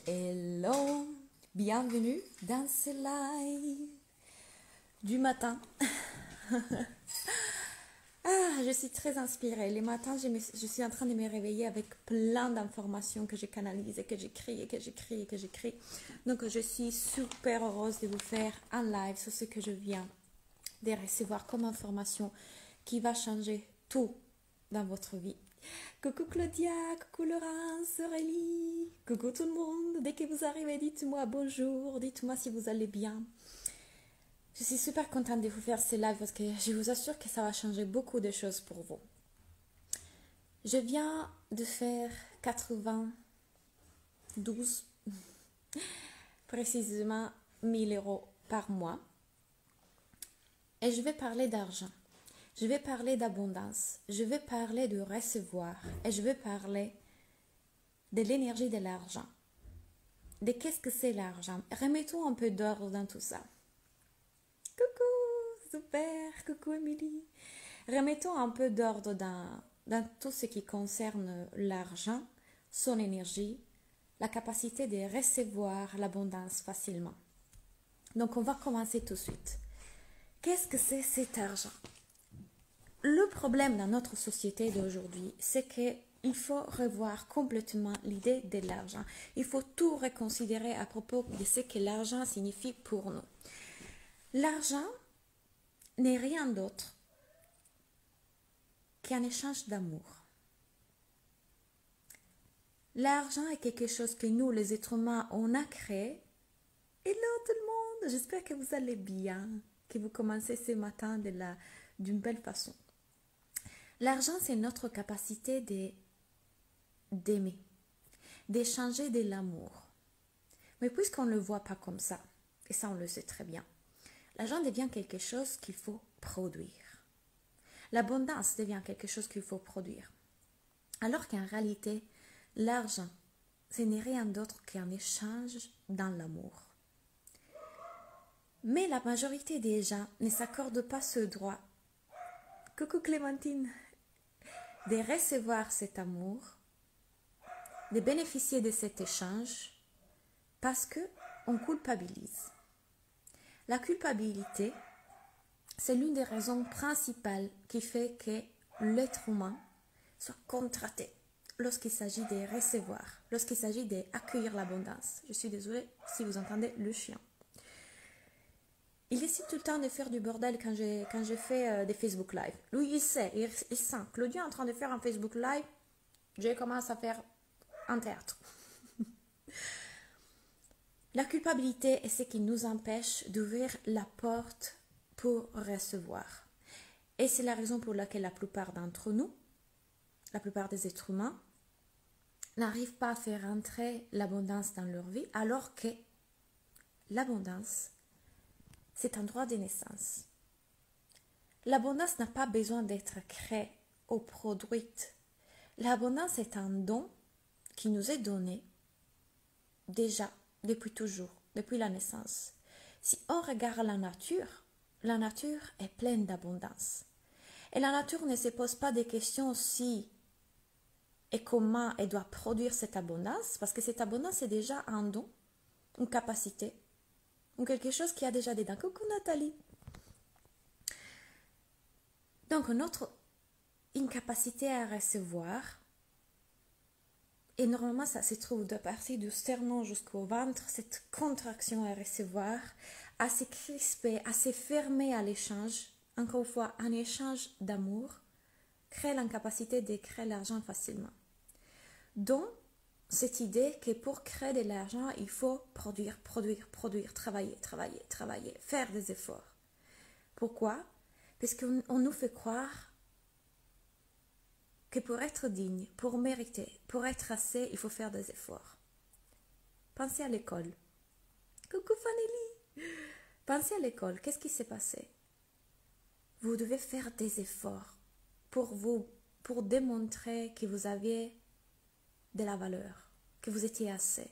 Hello, bienvenue dans ce live du matin. Je suis très inspirée. Les matins, je suis en train de me réveiller avec plein d'informations que je canalise et que j'écris. Donc, je suis super heureuse de vous faire un live sur ce que je viens de recevoir comme information qui va changer tout dans votre vie. Coucou Claudia, coucou Laurence, Aurélie, coucou tout le monde. Dès que vous arrivez, dites-moi bonjour, dites-moi si vous allez bien. Je suis super contente de vous faire ce live parce que je vous assure que ça va changer beaucoup de choses pour vous. Je viens de faire 92, précisément 1000 euros par mois. Et je vais parler d'argent. Je vais parler d'abondance, je vais parler de recevoir et je vais parler de l'énergie de l'argent. De qu'est-ce que c'est l'argent. Remettons un peu d'ordre dans tout ça. Coucou, super, coucou Émilie. Remettons un peu d'ordre dans tout ce qui concerne l'argent, son énergie, la capacité de recevoir l'abondance facilement. Donc on va commencer tout de suite. Qu'est-ce que c'est cet argent? Le problème dans notre société d'aujourd'hui, c'est qu'il faut revoir complètement l'idée de l'argent. Il faut tout reconsidérer à propos de ce que l'argent signifie pour nous. L'argent n'est rien d'autre qu'un échange d'amour. L'argent est quelque chose que nous, les êtres humains, on a créé. Hello tout le monde, j'espère que vous allez bien, que vous commencez ce matin d'une belle façon. L'argent, c'est notre capacité d'aimer, d'échanger de l'amour. Mais puisqu'on ne le voit pas comme ça, et ça on le sait très bien, l'argent devient quelque chose qu'il faut produire. L'abondance devient quelque chose qu'il faut produire. Alors qu'en réalité, l'argent, ce n'est rien d'autre qu'un échange dans l'amour. Mais la majorité des gens ne s'accordent pas ce droit. Coucou Clémentine! De recevoir cet amour, de bénéficier de cet échange, parce qu'on culpabilise. La culpabilité, c'est l'une des raisons principales qui fait que l'être humain soit contracté lorsqu'il s'agit de recevoir, lorsqu'il s'agit d'accueillir l'abondance. Je suis désolée si vous entendez le chien. Il décide tout le temps de faire du bordel quand je fais des Facebook Live. Lui, il sait, il sent. Claudia est en train de faire un Facebook Live, je commence à faire un théâtre. La culpabilité est ce qui nous empêche d'ouvrir la porte pour recevoir. Et c'est la raison pour laquelle la plupart d'entre nous, la plupart des êtres humains, n'arrivent pas à faire entrer l'abondance dans leur vie, alors que l'abondance, c'est un droit de naissance. L'abondance n'a pas besoin d'être créée ou produite. L'abondance est un don qui nous est donné déjà depuis toujours, depuis la naissance. Si on regarde la nature est pleine d'abondance. Et la nature ne se pose pas de questions si et comment elle doit produire cette abondance, parce que cette abondance est déjà un don, une capacité, ou quelque chose qui a déjà dedans. Coucou Nathalie! Donc notre incapacité à recevoir, et normalement ça se trouve de partir du sternum jusqu'au ventre, cette contraction à recevoir, à se crisper, à se fermer à l'échange, encore une fois, un échange d'amour, crée l'incapacité de créer l'argent facilement. Donc, cette idée que pour créer de l'argent, il faut produire, travailler, faire des efforts. Pourquoi? Parce qu'on nous fait croire que pour être digne, pour mériter, pour être assez, il faut faire des efforts. Pensez à l'école. Coucou Fanelli! Pensez à l'école. Qu'est-ce qui s'est passé? Vous devez faire des efforts pour démontrer que vous aviez de la valeur, que vous étiez assez.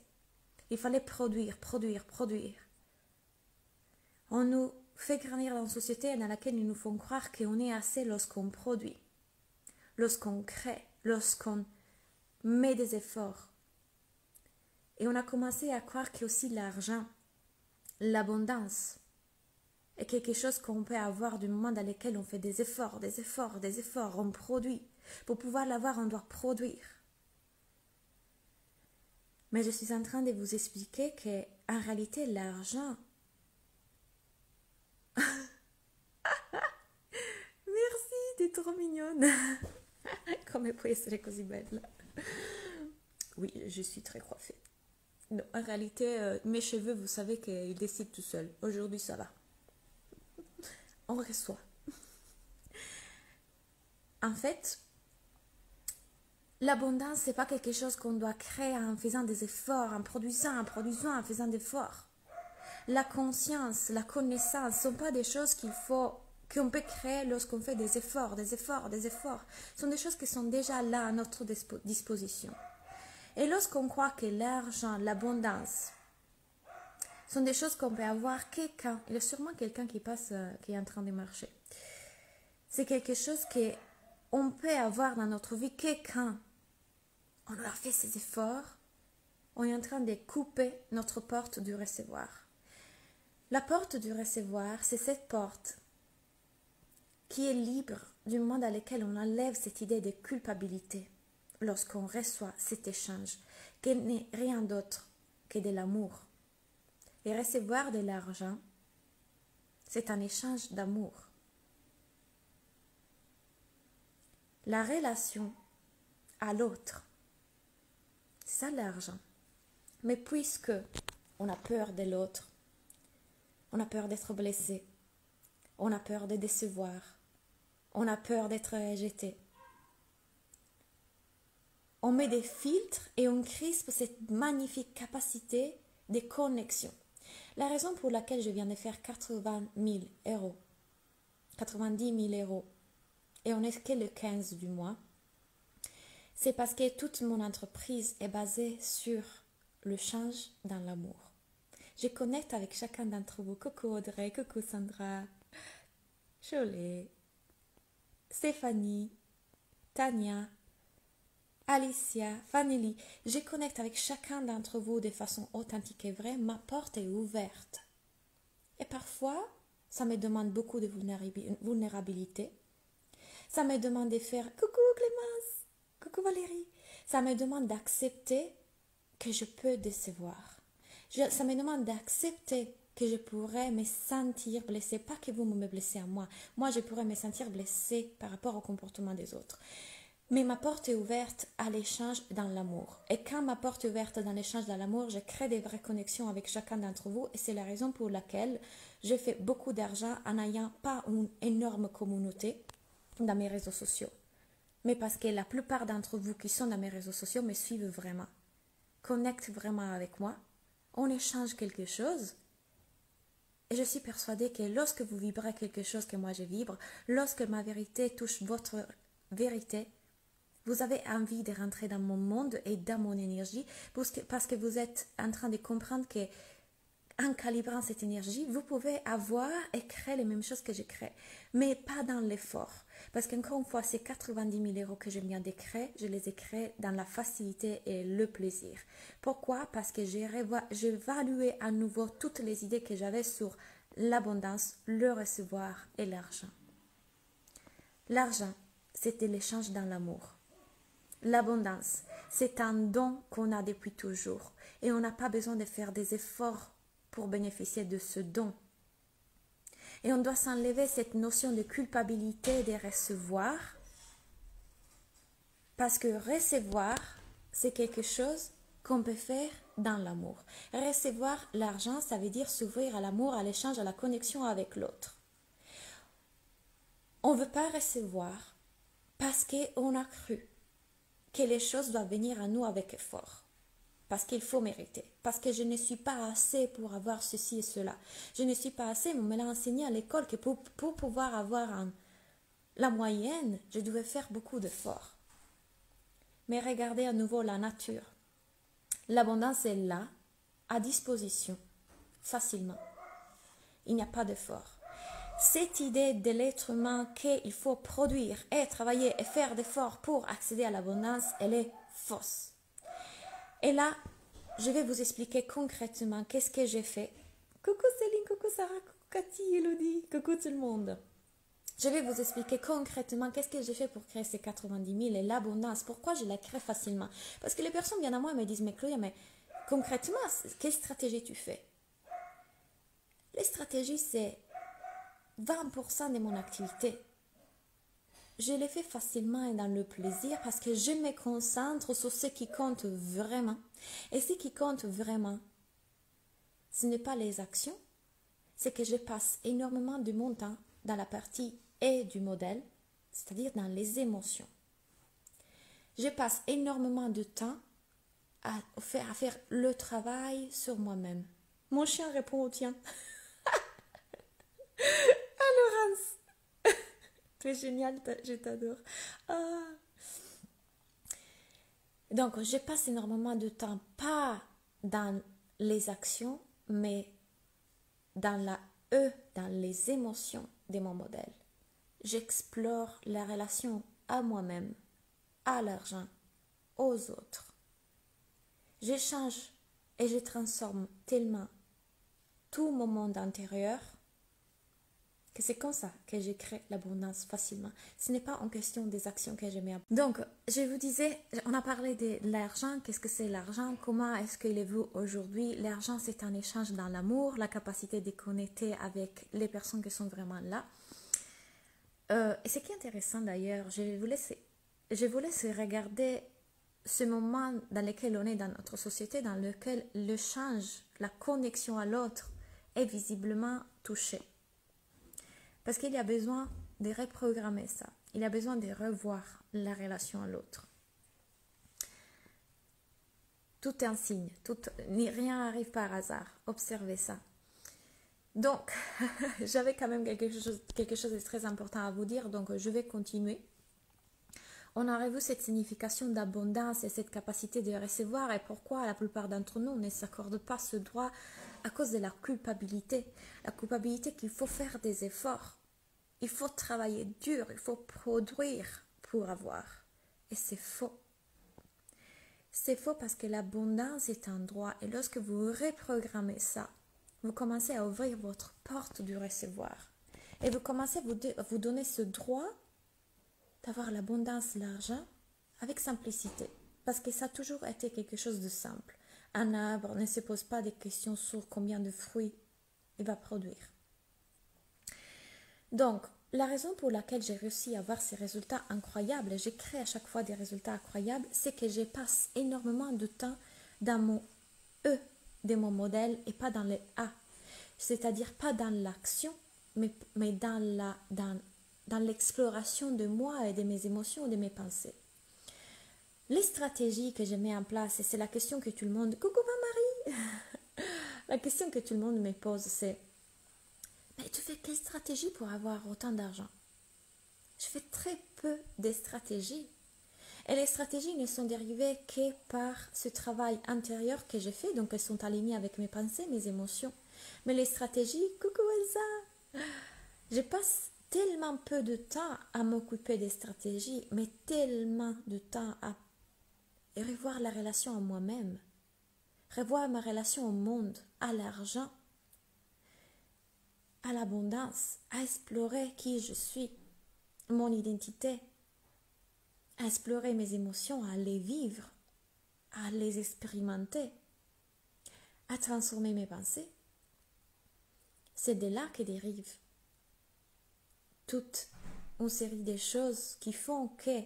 Il fallait produire. On nous fait grandir dans une société dans laquelle ils nous font croire qu'on est assez lorsqu'on produit, lorsqu'on crée, lorsqu'on met des efforts. Et on a commencé à croire que aussi l'argent, l'abondance, est quelque chose qu'on peut avoir du moment dans lequel on fait des efforts, on produit. Pour pouvoir l'avoir, on doit produire. Mais je suis en train de vous expliquer que, en réalité, l'argent... Merci, t'es trop mignonne. Come puoi essere così bella? Oui, je suis très coiffée. Non, en réalité, mes cheveux, vous savez qu'ils décident tout seuls. Aujourd'hui, ça va. On reçoit. En fait, l'abondance, c'est pas quelque chose qu'on doit créer en faisant des efforts, en produisant, en faisant des efforts. La conscience, la connaissance, ne sont pas des choses qu'on peut créer lorsqu'on fait des efforts. Ce sont des choses qui sont déjà là à notre disposition. Et lorsqu'on croit que l'argent, l'abondance, sont des choses qu'on peut avoir quelqu'un, il y a sûrement quelqu'un qui passe, qui est en train de marcher. C'est quelque chose qu'on peut avoir dans notre vie, quelqu'un. On a fait ces efforts, on est en train de couper notre porte du recevoir. La porte du recevoir, c'est cette porte qui est libre du moment dans lequel on enlève cette idée de culpabilité lorsqu'on reçoit cet échange, qui n'est rien d'autre que de l'amour. Et recevoir de l'argent, c'est un échange d'amour. La relation à l'autre, c'est ça l'argent. Mais puisque on a peur de l'autre, on a peur d'être blessé, on a peur de décevoir, on a peur d'être rejeté, on met des filtres et on crispe cette magnifique capacité de connexion. La raison pour laquelle je viens de faire 80 000 euros, 90 000 euros, et on n'est que le 15 du mois, c'est parce que toute mon entreprise est basée sur le change dans l'amour. Je connecte avec chacun d'entre vous. Coucou Audrey, coucou Sandra, Cholet, Stéphanie, Tania, Alicia, Fanelli. Je connecte avec chacun d'entre vous de façon authentique et vraie. Ma porte est ouverte. Et parfois, ça me demande beaucoup de vulnérabilité. Ça me demande de faire « Coucou Clémence, coucou Valérie ». Ça me demande d'accepter que je peux décevoir. Ça me demande d'accepter que je pourrais me sentir blessée. Pas que vous me blessez à moi. Moi, je pourrais me sentir blessée par rapport au comportement des autres. Mais ma porte est ouverte à l'échange dans l'amour. Et quand ma porte est ouverte dans l'échange dans l'amour, je crée des vraies connexions avec chacun d'entre vous. Et c'est la raison pour laquelle je fais beaucoup d'argent en n'ayant pas une énorme communauté dans mes réseaux sociaux. Mais parce que la plupart d'entre vous qui sont dans mes réseaux sociaux me suivent vraiment, connectent vraiment avec moi. On échange quelque chose. Et je suis persuadée que lorsque vous vibrez quelque chose que moi je vibre, lorsque ma vérité touche votre vérité, vous avez envie de rentrer dans mon monde et dans mon énergie parce que vous êtes en train de comprendre que en calibrant cette énergie, vous pouvez avoir et créer les mêmes choses que je crée, mais pas dans l'effort. Parce qu'encore une fois, ces 90 000 euros que je viens de créer, je les ai créés dans la facilité et le plaisir. Pourquoi? Parce que j'ai évalué à nouveau toutes les idées que j'avais sur l'abondance, le recevoir et l'argent. L'argent, c'était l'échange dans l'amour. L'abondance, c'est un don qu'on a depuis toujours et on n'a pas besoin de faire des efforts pour bénéficier de ce don. Et on doit s'enlever cette notion de culpabilité de recevoir, parce que recevoir, c'est quelque chose qu'on peut faire dans l'amour. Recevoir l'argent, ça veut dire s'ouvrir à l'amour, à l'échange, à la connexion avec l'autre. On ne veut pas recevoir parce qu'on a cru que les choses doivent venir à nous avec effort. Parce qu'il faut mériter. Parce que je ne suis pas assez pour avoir ceci et cela. Je ne suis pas assez, on me l'a enseigné à l'école que pour pouvoir avoir la moyenne, je devais faire beaucoup d'efforts. Mais regardez à nouveau la nature. L'abondance est là, à disposition, facilement. Il n'y a pas d'effort. Cette idée de l'être humain qu'il faut produire et travailler et faire d'efforts pour accéder à l'abondance, elle est fausse. Et là, je vais vous expliquer concrètement qu'est-ce que j'ai fait. Coucou Céline, coucou Sarah, coucou Cathy, Elodie, coucou tout le monde. Je vais vous expliquer concrètement qu'est-ce que j'ai fait pour créer ces 90 000 et l'abondance. Pourquoi je la crée facilement. Parce que les personnes viennent à moi et me disent, mais Chloé, mais concrètement, quelle stratégie tu fais? Les stratégies, c'est 20% de mon activité. Je les fais facilement et dans le plaisir parce que je me concentre sur ce qui compte vraiment. Et ce qui compte vraiment, ce n'est pas les actions, c'est que je passe énormément de mon temps dans la partie et du modèle, c'est-à-dire dans les émotions. Je passe énormément de temps à faire le travail sur moi-même. Mon chien répond au tien. Ah, Laurence, tu es génial, je t'adore. Ah. Donc, je passe énormément de temps, pas dans les actions, mais dans dans les émotions de mon modèle. J'explore la relation à moi-même, à l'argent, aux autres. J'échange et je transforme tellement tout mon monde intérieur que c'est comme ça que je crée l'abondance facilement. Ce n'est pas en question des actions que je mets. Donc, je vous disais, on a parlé de l'argent. Qu'est-ce que c'est l'argent? Comment est-ce qu'il est vu aujourd'hui? L'argent, c'est un échange dans l'amour, la capacité de connecter avec les personnes qui sont vraiment là. Et ce qui est intéressant d'ailleurs, je vous laisse regarder ce moment dans lequel on est dans notre société, dans lequel l'échange, la connexion à l'autre est visiblement touchée. Parce qu'il y a besoin de reprogrammer ça. Il y a besoin de revoir la relation à l'autre. Tout est un signe. Rien n'arrive par hasard. Observez ça. Donc, j'avais quand même quelque chose de très important à vous dire. Donc, je vais continuer. On a revu cette signification d'abondance et cette capacité de recevoir et pourquoi la plupart d'entre nous ne s'accordent pas ce droit à cause de la culpabilité. La culpabilité qu'il faut faire des efforts. Il faut travailler dur, il faut produire pour avoir. Et c'est faux. C'est faux parce que l'abondance est un droit et lorsque vous reprogrammez ça, vous commencez à ouvrir votre porte du recevoir. Et vous commencez à vous donner ce droit d'avoir l'abondance, l'argent, avec simplicité. Parce que ça a toujours été quelque chose de simple. Un arbre ne se pose pas des questions sur combien de fruits il va produire. Donc, la raison pour laquelle j'ai réussi à avoir ces résultats incroyables, et j'ai créé à chaque fois des résultats incroyables, c'est que je passe énormément de temps dans mon E de mon modèle et pas dans le A. C'est-à-dire pas dans l'action, mais dans l'exploration de moi et de mes émotions, de mes pensées. Les stratégies que je mets en place, et c'est la question que tout le monde... Coucou ma Marie. La question que tout le monde me pose, c'est: mais tu fais quelle stratégie pour avoir autant d'argent? Je fais très peu de stratégies. Et les stratégies ne sont dérivées que par ce travail intérieur que j'ai fait, donc elles sont alignées avec mes pensées, mes émotions. Mais les stratégies, coucou Elsa, je passe tellement peu de temps à m'occuper des stratégies, mais tellement de temps à revoir la relation à moi-même, revoir ma relation au monde, à l'argent, à l'abondance, à explorer qui je suis, mon identité, à explorer mes émotions, à les vivre, à les expérimenter, à transformer mes pensées. C'est de là que dérive toute une série de choses qui font que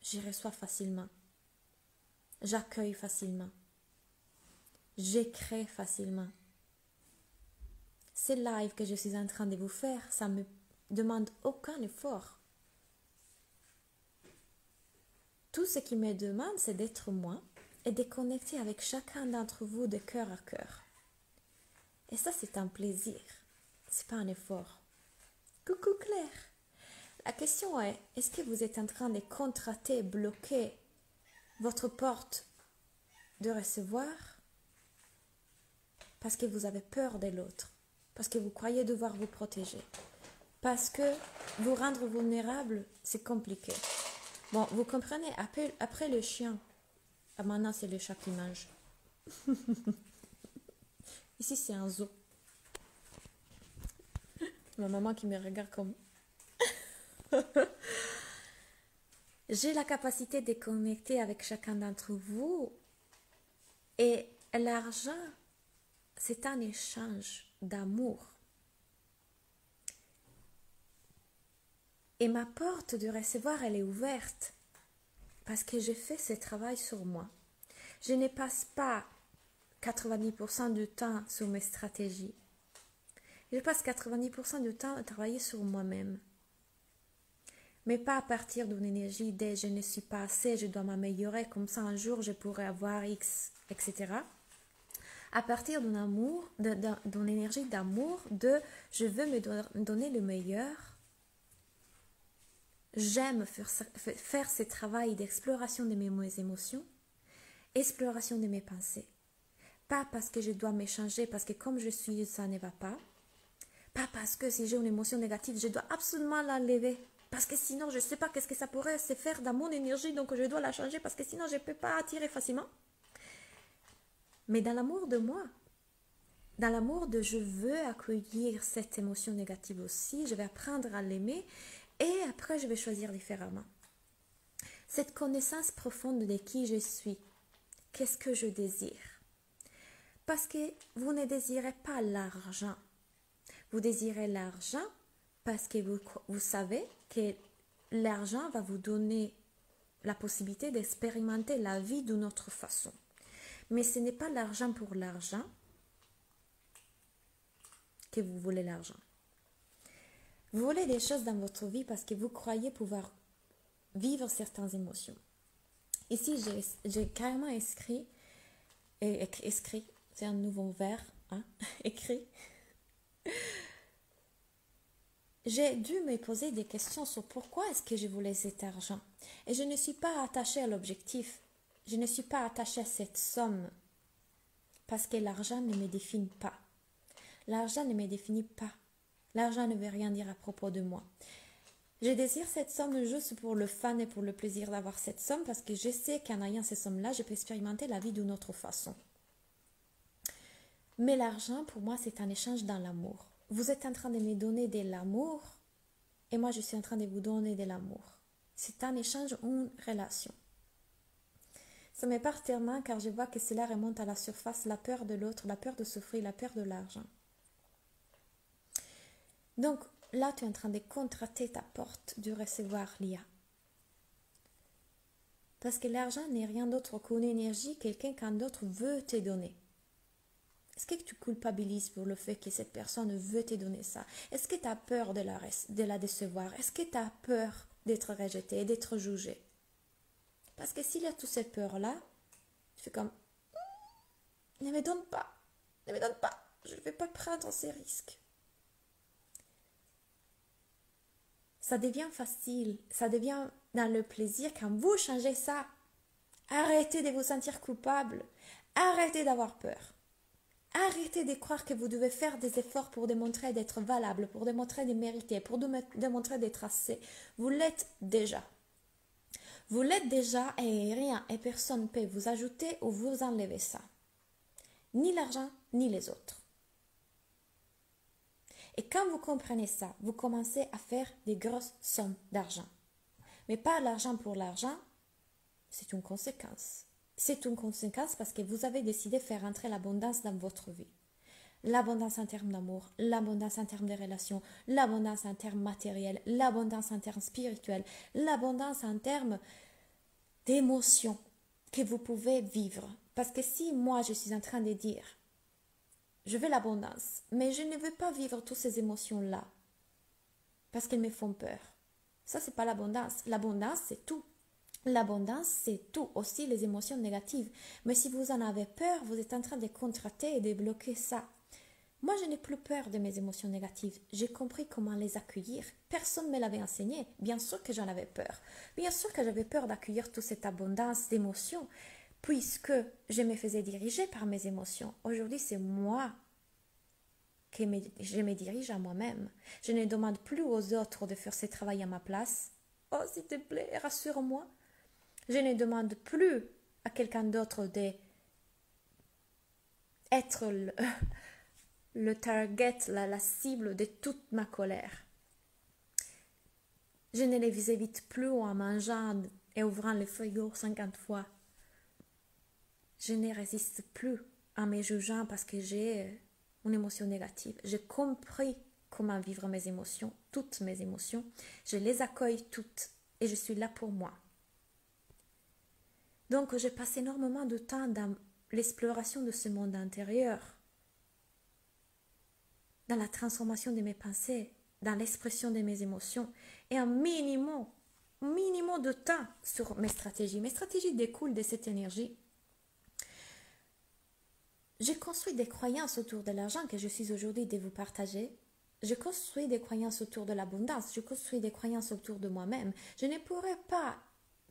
je reçois facilement, j'accueille facilement, j'écris facilement. Ces lives que je suis en train de vous faire, ça ne me demande aucun effort. Tout ce qui me demande, c'est d'être moi et de connecter avec chacun d'entre vous de cœur à cœur. Et ça, c'est un plaisir. C'est pas un effort. Coucou Claire. La question est, est-ce que vous êtes en train de contracter, bloquer votre porte de recevoir parce que vous avez peur de l'autre, parce que vous croyez devoir vous protéger, parce que vous rendre vulnérable, c'est compliqué. Bon, vous comprenez, après le chien, Ah, maintenant, c'est le chat qui mange. Ici, c'est un zoo. Ma maman qui me regarde comme... J'ai la capacité de connecter avec chacun d'entre vous. Et l'argent, c'est un échange d'amour. Et ma porte de recevoir, elle est ouverte. Parce que j'ai fait ce travail sur moi. Je ne passe pas 90% du temps sur mes stratégies. Je passe 90% du temps à travailler sur moi-même. Mais pas à partir d'une énergie de je ne suis pas assez, je dois m'améliorer, comme ça un jour je pourrai avoir X, etc. À partir d'un amour, d'une énergie d'amour, de je veux me donner le meilleur. J'aime faire ce travail d'exploration de mes émotions, exploration de mes pensées. Pas parce que je dois m'échanger, parce que comme je suis, ça ne va pas. Pas parce que si j'ai une émotion négative, je dois absolument l'enlever. Parce que sinon, je ne sais pas qu'est-ce que ça pourrait se faire dans mon énergie, donc je dois la changer parce que sinon, je ne peux pas attirer facilement. Mais dans l'amour de moi, dans l'amour de je veux accueillir cette émotion négative aussi, je vais apprendre à l'aimer et après, je vais choisir différemment. Cette connaissance profonde de qui je suis, qu'est-ce que je désire? Parce que vous ne désirez pas l'argent. Vous désirez l'argent parce que vous savez que l'argent va vous donner la possibilité d'expérimenter la vie d'une autre façon. Mais ce n'est pas l'argent pour l'argent que vous voulez l'argent. Vous voulez des choses dans votre vie parce que vous croyez pouvoir vivre certaines émotions. Ici, j'ai carrément écrit, c'est un nouveau verbe, hein, écrit. J'ai dû me poser des questions sur pourquoi est-ce que je voulais cet argent. Et je ne suis pas attachée à l'objectif. Je ne suis pas attachée à cette somme. Parce que l'argent ne me définit pas. L'argent ne me définit pas. L'argent ne veut rien dire à propos de moi. Je désire cette somme juste pour le fun et pour le plaisir d'avoir cette somme parce que je sais qu'en ayant ces sommes-là, je peux expérimenter la vie d'une autre façon. Mais l'argent, pour moi, c'est un échange dans l'amour. Vous êtes en train de me donner de l'amour et moi, je suis en train de vous donner de l'amour. C'est un échange, une relation. Ça me part tellement car je vois que cela remonte à la surface, la peur de l'autre, la peur de souffrir, la peur de l'argent. Donc, là, tu es en train de contracter ta porte du recevoir l'IA. Parce que l'argent n'est rien d'autre qu'une énergie que quelqu'un d'autre veut te donner. Est-ce que tu culpabilises pour le fait que cette personne veut te donner ça? Est-ce que tu as peur de la décevoir? Est-ce que tu as peur d'être rejeté, d'être jugé? Parce que s'il y a toute cette peur-là, tu fais comme ne me donne pas, je ne vais pas prendre ces risques. Ça devient facile, ça devient dans le plaisir quand vous changez ça. Arrêtez de vous sentir coupable, arrêtez d'avoir peur. Arrêtez de croire que vous devez faire des efforts pour démontrer d'être valable, pour démontrer de mériter, pour démontrer d'être assez. Vous l'êtes déjà. Vous l'êtes déjà et rien et personne ne peut vous ajouter ou vous enlever ça. Ni l'argent, ni les autres. Et quand vous comprenez ça, vous commencez à faire des grosses sommes d'argent. Mais pas l'argent pour l'argent, c'est une conséquence. C'est une conséquence parce que vous avez décidé de faire entrer l'abondance dans votre vie. L'abondance en termes d'amour, l'abondance en termes de relations, l'abondance en termes matériels, l'abondance en termes spirituels, l'abondance en termes d'émotions que vous pouvez vivre. Parce que si moi je suis en train de dire je veux l'abondance, mais je ne veux pas vivre toutes ces émotions-là parce qu'elles me font peur. Ça, c'est pas l'abondance. L'abondance, c'est tout. L'abondance, c'est tout, aussi les émotions négatives. Mais si vous en avez peur, vous êtes en train de contracter et de bloquer ça. Moi, je n'ai plus peur de mes émotions négatives. J'ai compris comment les accueillir. Personne ne me l'avait enseigné. Bien sûr que j'en avais peur. Bien sûr que j'avais peur d'accueillir toute cette abondance d'émotions, puisque je me faisais diriger par mes émotions. Aujourd'hui, c'est moi que je me dirige à moi-même. Je ne demande plus aux autres de faire ce travail à ma place. Oh, s'il te plaît, rassure-moi. Je ne demande plus à quelqu'un d'autre d'être le target, la cible de toute ma colère. Je ne les évite plus en mangeant et ouvrant le frigo 50 fois. Je ne résiste plus en me jugeant parce que j'ai une émotion négative. J'ai compris comment vivre mes émotions, toutes mes émotions. Je les accueille toutes et je suis là pour moi. Donc, je passe énormément de temps dans l'exploration de ce monde intérieur, dans la transformation de mes pensées, dans l'expression de mes émotions et un minimum de temps sur mes stratégies. Mes stratégies découlent de cette énergie. J'ai construit des croyances autour de l'argent que je suis aujourd'hui de vous partager. Je construis des croyances autour de l'abondance. Je construis des croyances autour de moi-même. Je ne pourrais pas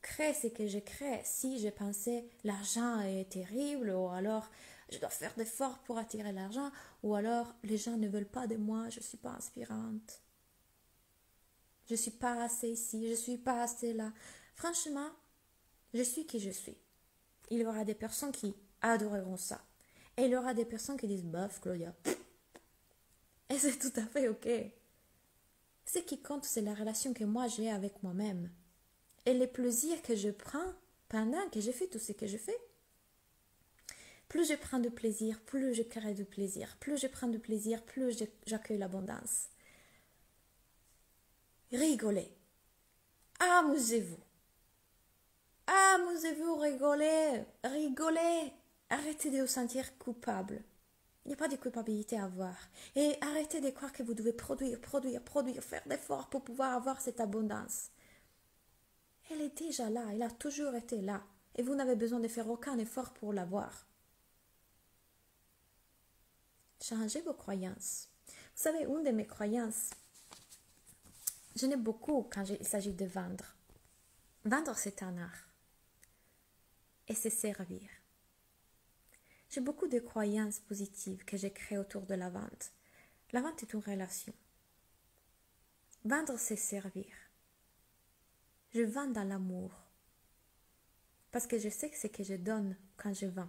créer ce que je crée si je pensais l'argent est terrible, ou alors je dois faire d'efforts pour attirer l'argent, ou alors les gens ne veulent pas de moi, je ne suis pas inspirante. Je ne suis pas assez ici, je ne suis pas assez là. Franchement, je suis qui je suis. Il y aura des personnes qui adoreront ça. Et il y aura des personnes qui disent, bof, Claudia. Et c'est tout à fait ok. Ce qui compte, c'est la relation que moi j'ai avec moi-même. Et le plaisir que je prends pendant que je fais tout ce que je fais. Plus je prends de plaisir, plus je crée de plaisir. Plus je prends de plaisir, plus j'accueille l'abondance. Rigolez. Amusez-vous. Amusez-vous, rigolez. Arrêtez de vous sentir coupable. Il n'y a pas de culpabilité à avoir. Et arrêtez de croire que vous devez produire, faire d'efforts pour pouvoir avoir cette abondance. Elle est déjà là, elle a toujours été là. Et vous n'avez besoin de faire aucun effort pour l'avoir. Changez vos croyances. Vous savez, une de mes croyances, je n'ai beaucoup quand il s'agit de vendre. Vendre, c'est un art. Et c'est servir. J'ai beaucoup de croyances positives que j'ai créées autour de la vente. La vente est une relation. Vendre, c'est servir. Je vends dans l'amour. Parce que je sais que c'est ce que je donne quand je vends.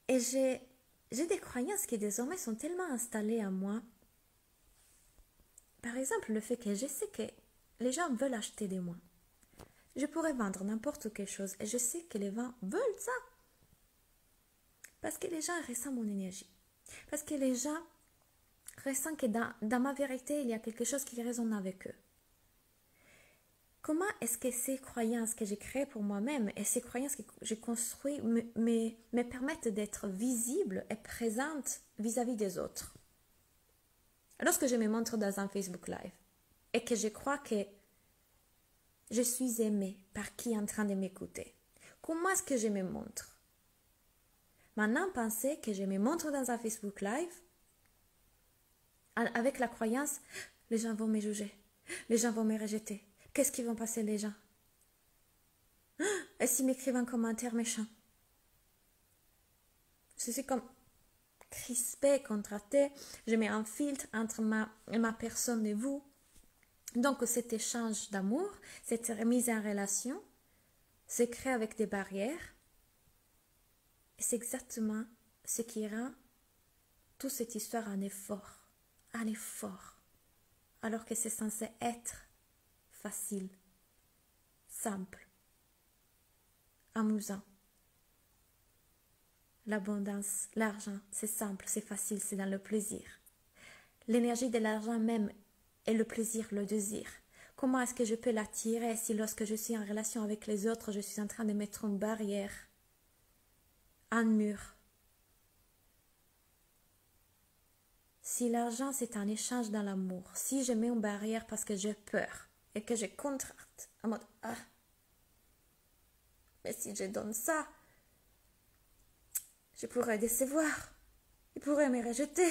Et j'ai des croyances qui désormais sont tellement installées en moi. Par exemple, le fait que je sais que les gens veulent acheter de moi. Je pourrais vendre n'importe quelle chose et je sais que les gens veulent ça. Parce que les gens ressentent mon énergie. Parce que les gens ressentent que dans ma vérité, il y a quelque chose qui résonne avec eux. Comment est-ce que ces croyances que j'ai créées pour moi-même et ces croyances que j'ai construites me permettent d'être visible et présente vis-à-vis des autres? Lorsque je me montre dans un Facebook Live et que je crois que je suis aimée par qui est en train de m'écouter, comment est-ce que je me montre? Maintenant, pensez que je me montre dans un Facebook Live avec la croyance, les gens vont me juger, les gens vont me rejeter. Qu'est-ce qui vont passer les gens? Et s'ils m'écrivent un commentaire méchant? Je suis comme crispée, contractée. Je mets un filtre entre ma personne et vous. Donc cet échange d'amour, cette remise en relation, se crée avec des barrières. Et c'est exactement ce qui rend toute cette histoire un effort. Un effort. Alors que c'est censé être facile, simple, amusant. L'abondance, l'argent, c'est simple, c'est facile, c'est dans le plaisir. L'énergie de l'argent même est le plaisir, le désir. Comment est-ce que je peux l'attirer si lorsque je suis en relation avec les autres, je suis en train de mettre une barrière, un mur? Si l'argent c'est un échange dans l'amour, si je mets une barrière parce que j'ai peur et que je contracte en mode mais si je donne ça, je pourrais décevoir, il pourrait me rejeter.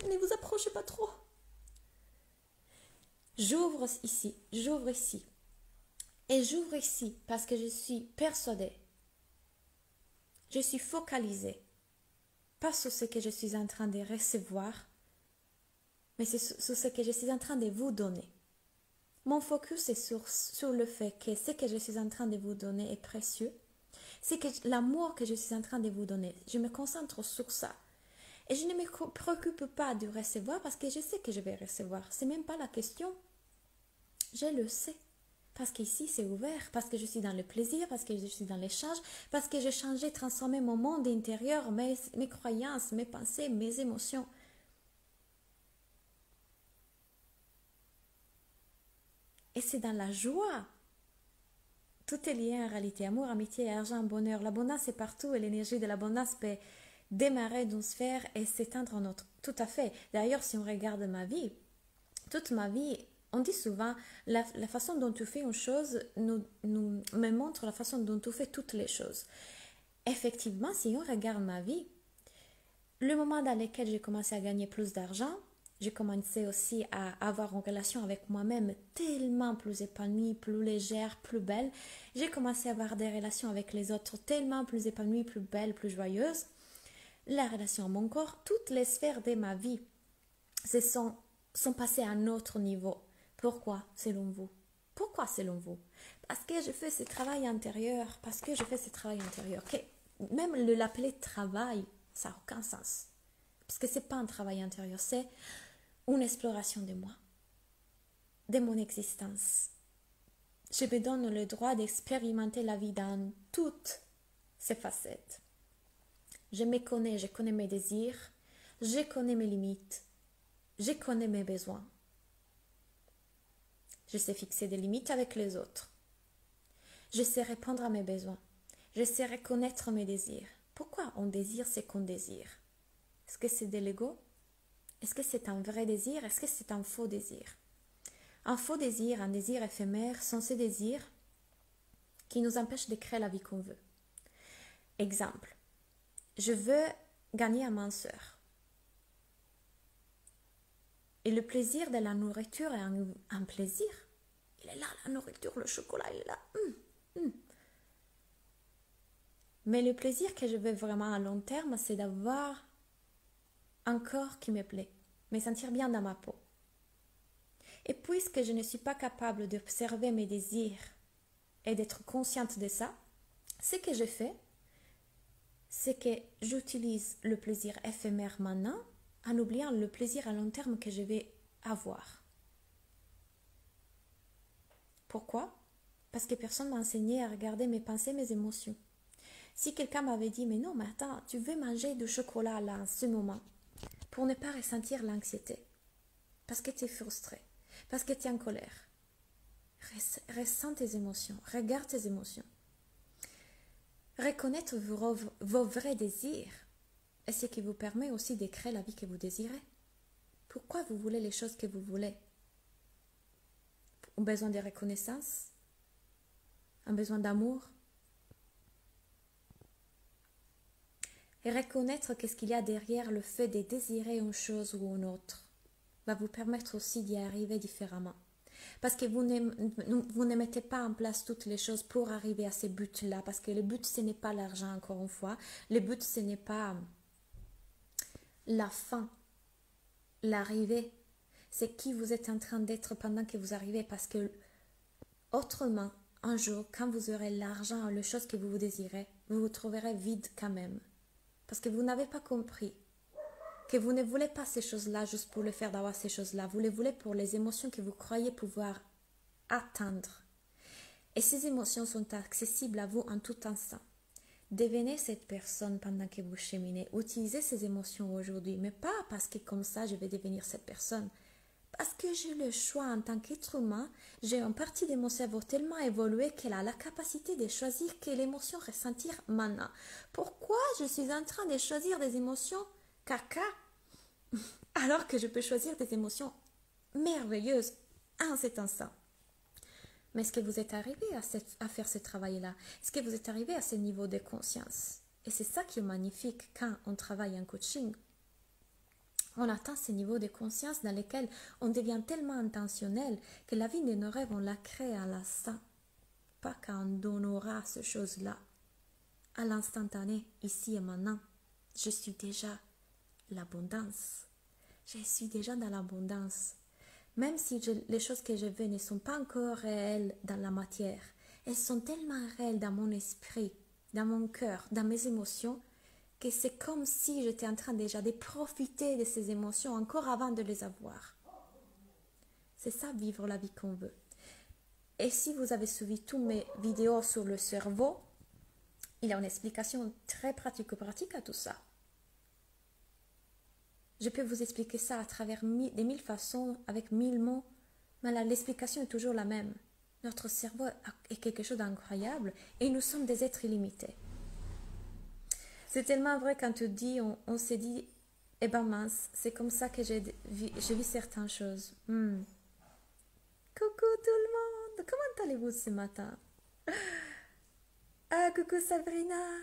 Ne vous approchez pas trop. J'ouvre ici. Et j'ouvre ici parce que je suis persuadée. Je suis focalisée. Pas sur ce que je suis en train de recevoir, mais c'est sur ce que je suis en train de vous donner. Mon focus est sur le fait que ce que je suis en train de vous donner est précieux. C'est que l'amour que je suis en train de vous donner, je me concentre sur ça. Et je ne me préoccupe pas de recevoir parce que je sais que je vais recevoir. C'est même pas la question. Je le sais. Parce qu'ici, c'est ouvert. Parce que je suis dans le plaisir. Parce que je suis dans l'échange. Parce que j'ai changé, transformé mon monde intérieur, mes croyances, mes pensées, mes émotions. Et c'est dans la joie. Tout est lié en réalité. Amour, amitié, argent, bonheur. L'abondance est partout et l'énergie de l'abondance peut démarrer d'une sphère et s'éteindre en autre. Tout à fait. D'ailleurs, si on regarde ma vie, toute ma vie, on dit souvent la façon dont tu fais une chose me montre la façon dont tu fais toutes les choses. Effectivement, si on regarde ma vie, le moment dans lequel j'ai commencé à gagner plus d'argent, j'ai commencé aussi à avoir une relation avec moi-même tellement plus épanouie, plus légère, plus belle. J'ai commencé à avoir des relations avec les autres tellement plus épanouies, plus belles, plus joyeuses. La relation à mon corps, toutes les sphères de ma vie sont passées à un autre niveau. Pourquoi, selon vous? Pourquoi, selon vous? Parce que je fais ce travail intérieur. Parce que je fais ce travail intérieur. Même l'appeler travail, ça n'a aucun sens. Parce que ce n'est pas un travail intérieur, c'est une exploration de moi, de mon existence. Je me donne le droit d'expérimenter la vie dans toutes ses facettes. Je me connais, je connais mes désirs, je connais mes limites, je connais mes besoins. Je sais fixer des limites avec les autres. Je sais répondre à mes besoins. Je sais reconnaître mes désirs. Pourquoi on désire ce qu'on désire? Est-ce que c'est de l'ego? Est-ce que c'est un vrai désir? Est-ce que c'est un faux désir? Un faux désir, un désir éphémère, sont ces désirs qui nous empêchent de créer la vie qu'on veut. Exemple, je veux gagner en minceur. Et le plaisir de la nourriture est un plaisir. Il est là, la nourriture, le chocolat, il est là. Mais le plaisir que je veux vraiment à long terme, c'est d'avoir un corps qui me plaît, me sentir bien dans ma peau. Et puisque je ne suis pas capable d'observer mes désirs et d'être consciente de ça, ce que je fais, c'est que j'utilise le plaisir éphémère maintenant en oubliant le plaisir à long terme que je vais avoir. Pourquoi? Parce que personne m'a enseigné à regarder mes pensées, mes émotions. Si quelqu'un m'avait dit, mais non, mais attends, tu veux manger du chocolat là, en ce moment, pour ne pas ressentir l'anxiété, parce que tu es frustré, parce que tu es en colère. Ressens tes émotions, regarde tes émotions. Reconnaître vos vrais désirs est ce qui vous permet aussi de créer la vie que vous désirez. Pourquoi vous voulez les choses que vous voulez? Un besoin de reconnaissance? Un besoin d'amour? Et reconnaître qu'est-ce qu'il y a derrière le fait de désirer une chose ou une autre va vous permettre aussi d'y arriver différemment. Parce que vous ne mettez pas en place toutes les choses pour arriver à ces buts-là. Parce que le but, ce n'est pas l'argent, encore une fois. Le but, ce n'est pas la fin, l'arrivée. C'est qui vous êtes en train d'être pendant que vous arrivez. Parce que autrement, un jour, quand vous aurez l'argent ou les choses que vous désirez, vous vous trouverez vide quand même. Parce que vous n'avez pas compris que vous ne voulez pas ces choses-là juste pour le faire d'avoir ces choses-là. Vous les voulez pour les émotions que vous croyez pouvoir atteindre. Et ces émotions sont accessibles à vous en tout instant. Devenez cette personne pendant que vous cheminez. Utilisez ces émotions aujourd'hui, mais pas parce que comme ça je vais devenir cette personne. Parce que j'ai le choix en tant qu'être humain, j'ai une partie de mon cerveau tellement évoluée qu'elle a la capacité de choisir quelle émotion ressentir maintenant. Pourquoi je suis en train de choisir des émotions caca alors que je peux choisir des émotions merveilleuses en cet instant? Mais est-ce que vous êtes arrivé à faire ce travail-là? Est-ce que vous êtes arrivé à ce niveau de conscience? Et c'est ça qui est magnifique quand on travaille en coaching. On atteint ce niveau de conscience dans lequel on devient tellement intentionnel que la vie de nos rêves, on la crée à l'instant. Pas quand on donnera ces choses-là. À l'instantané, ici et maintenant. Je suis déjà l'abondance. je suis déjà dans l'abondance. Même si les choses que je veux ne sont pas encore réelles dans la matière, elles sont tellement réelles dans mon esprit, dans mon cœur, dans mes émotions, que c'est comme si j'étais en train déjà de profiter de ces émotions encore avant de les avoir. C'est ça, vivre la vie qu'on veut. Et si vous avez suivi toutes mes vidéos sur le cerveau, il y a une explication très pratico-pratique à tout ça. Je peux vous expliquer ça à travers des 1000 façons, avec 1000 mots, mais l'explication est toujours la même. Notre cerveau est quelque chose d'incroyable et nous sommes des êtres illimités. C'est tellement vrai quand tu dis, on s'est dit, eh ben mince, c'est comme ça que je vis certaines choses. Coucou tout le monde, comment allez-vous ce matin? Ah, coucou Sabrina.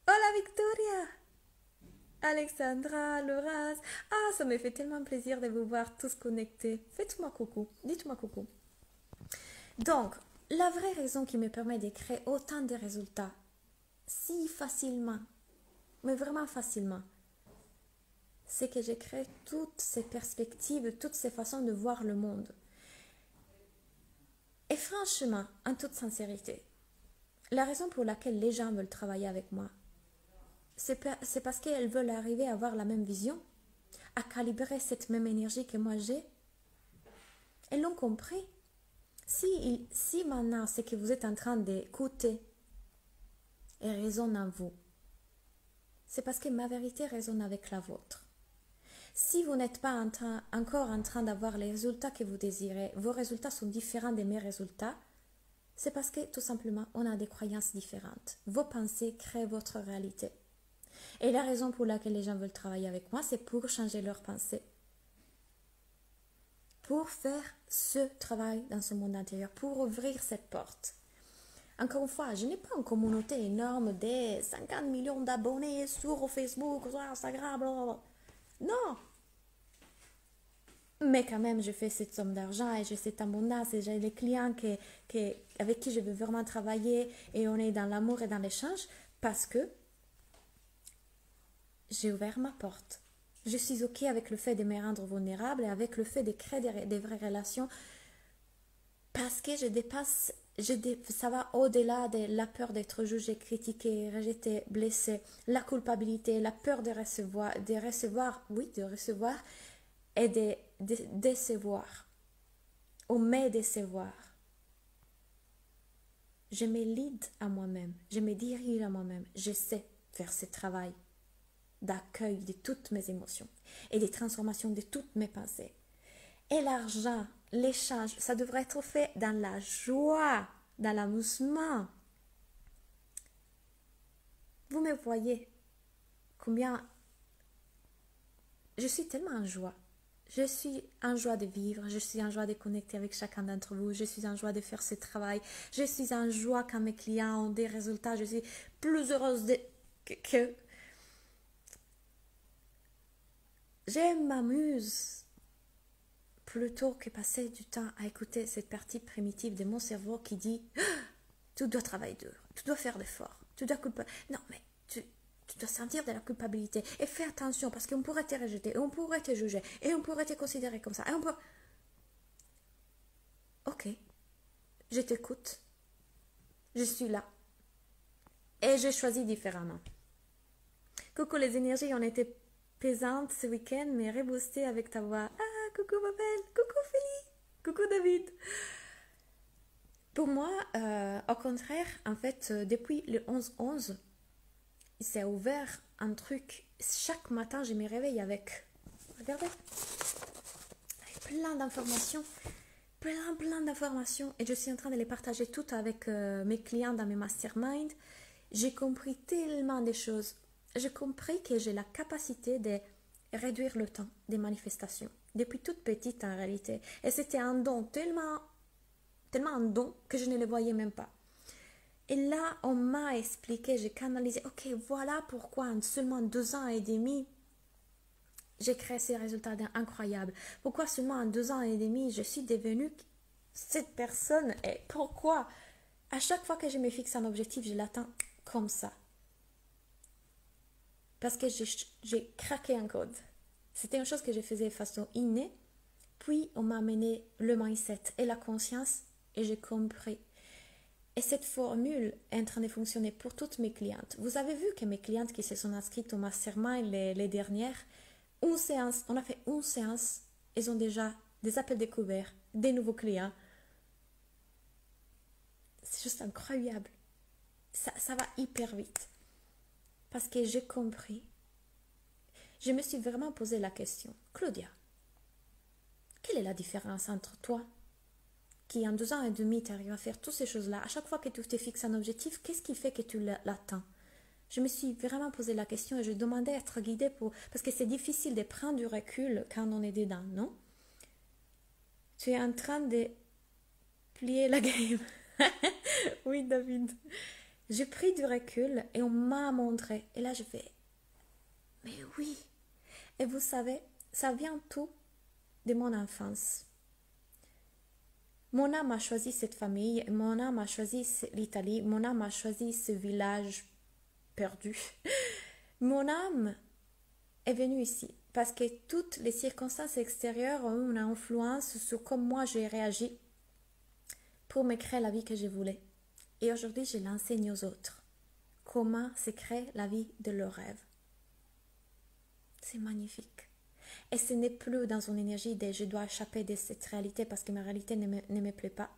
Hola Victoria. Alexandra, Laurence. Ah, ça me fait tellement plaisir de vous voir tous connectés. Faites-moi coucou, dites-moi coucou. Donc, la vraie raison qui me permet de créer autant de résultats, si facilement, mais vraiment facilement, c'est que j'ai créé toutes ces perspectives, toutes ces façons de voir le monde. Et franchement, en toute sincérité, la raison pour laquelle les gens veulent travailler avec moi, c'est parce qu'elles veulent arriver à avoir la même vision, à calibrer cette même énergie que moi j'ai. Elles l'ont compris. Si maintenant ce que vous êtes en train d'écouter et résonne en vous, c'est parce que ma vérité résonne avec la vôtre. Si vous n'êtes pas encore en train d'avoir les résultats que vous désirez, vos résultats sont différents de mes résultats, c'est parce que tout simplement on a des croyances différentes. Vos pensées créent votre réalité. Et la raison pour laquelle les gens veulent travailler avec moi, c'est pour changer leurs pensées. Pour faire ce travail dans ce monde intérieur, pour ouvrir cette porte. Encore une fois, je n'ai pas une communauté énorme de 50 millions d'abonnés sur Facebook, sur Instagram, blablabla. Non! Mais quand même, je fais cette somme d'argent et j'ai cette abondance et j'ai les clients avec qui je veux vraiment travailler et on est dans l'amour et dans l'échange parce que j'ai ouvert ma porte. Je suis OK avec le fait de me rendre vulnérable et avec le fait de créer des vraies relations parce que ça va au-delà de la peur d'être jugé, critiqué, rejeté, blessé, la culpabilité, la peur de recevoir et de décevoir ou me décevoir. Je me lead à moi-même, je me dirige à moi-même, je sais faire ce travail d'accueil de toutes mes émotions et de transformation de toutes mes pensées. Et l'argent, l'échange, ça devrait être fait dans la joie, dans l'amusement. Vous me voyez combien je suis tellement en joie. Je suis en joie de vivre, je suis en joie de connecter avec chacun d'entre vous, je suis en joie de faire ce travail, je suis en joie quand mes clients ont des résultats, je suis plus heureuse que je m'amuse plutôt que passer du temps à écouter cette partie primitive de mon cerveau qui dit tu dois travailler dur, tu dois faire d'efforts, tu dois culpabiliser. Non, mais tu dois sentir de la culpabilité et fais attention parce qu'on pourrait te rejeter, et on pourrait te juger, et on pourrait te considérer comme ça. Et on peut... Ok, je t'écoute, je suis là et j'ai choisi différemment. Coucou les énergies, on était pesante ce week-end, mais reboostée avec ta voix. Ah, coucou Babel, coucou Félix, coucou David. Pour moi, au contraire, en fait, depuis le 11-11, il s'est ouvert un truc. Chaque matin, je me réveille avec, regardez, avec plein d'informations, plein d'informations, et je suis en train de les partager toutes avec mes clients dans mes masterminds. J'ai compris tellement de choses. J'ai compris que j'ai la capacité de réduire le temps des manifestations, depuis toute petite en réalité. Et c'était un don, tellement un don que je ne le voyais même pas. Et là, on m'a expliqué, j'ai canalisé, ok, voilà pourquoi en seulement 2 ans et demi, j'ai créé ces résultats incroyables. Pourquoi seulement en 2 ans et demi, je suis devenue cette personne et pourquoi à chaque fois que je me fixe un objectif, je l'atteins comme ça. Parce que j'ai craqué un code. C'était une chose que je faisais de façon innée. Puis, on m'a amené le mindset et la conscience et j'ai compris. Et cette formule est en train de fonctionner pour toutes mes clientes. Vous avez vu que mes clientes qui se sont inscrites au mastermind les dernières, on a fait une séance, elles ont déjà des appels découverts, des nouveaux clients. C'est juste incroyable. Ça va hyper vite. Parce que j'ai compris. Je me suis vraiment posé la question. Claudia, quelle est la différence entre toi, qui en 2 ans et demi t'arrives à faire toutes ces choses-là, à chaque fois que tu te fixes un objectif, qu'est-ce qui fait que tu l'atteins? Je me suis vraiment posé la question et je demandais à être guidée parce que c'est difficile de prendre du recul quand on est dedans, non? Tu es en train de plier la game. Oui, David. J'ai pris du recul et on m'a montré. Et là, je fais, mais oui. Et vous savez, ça vient tout de mon enfance. Mon âme a choisi cette famille, mon âme a choisi l'Italie, mon âme a choisi ce village perdu. Mon âme est venue ici parce que toutes les circonstances extérieures ont une influence sur comment moi j'ai réagi pour me créer la vie que je voulais. Et aujourd'hui, je l'enseigne aux autres. Comment se crée la vie de leurs rêves. C'est magnifique. Et ce n'est plus dans une énergie de je dois échapper de cette réalité parce que ma réalité ne me plaît pas.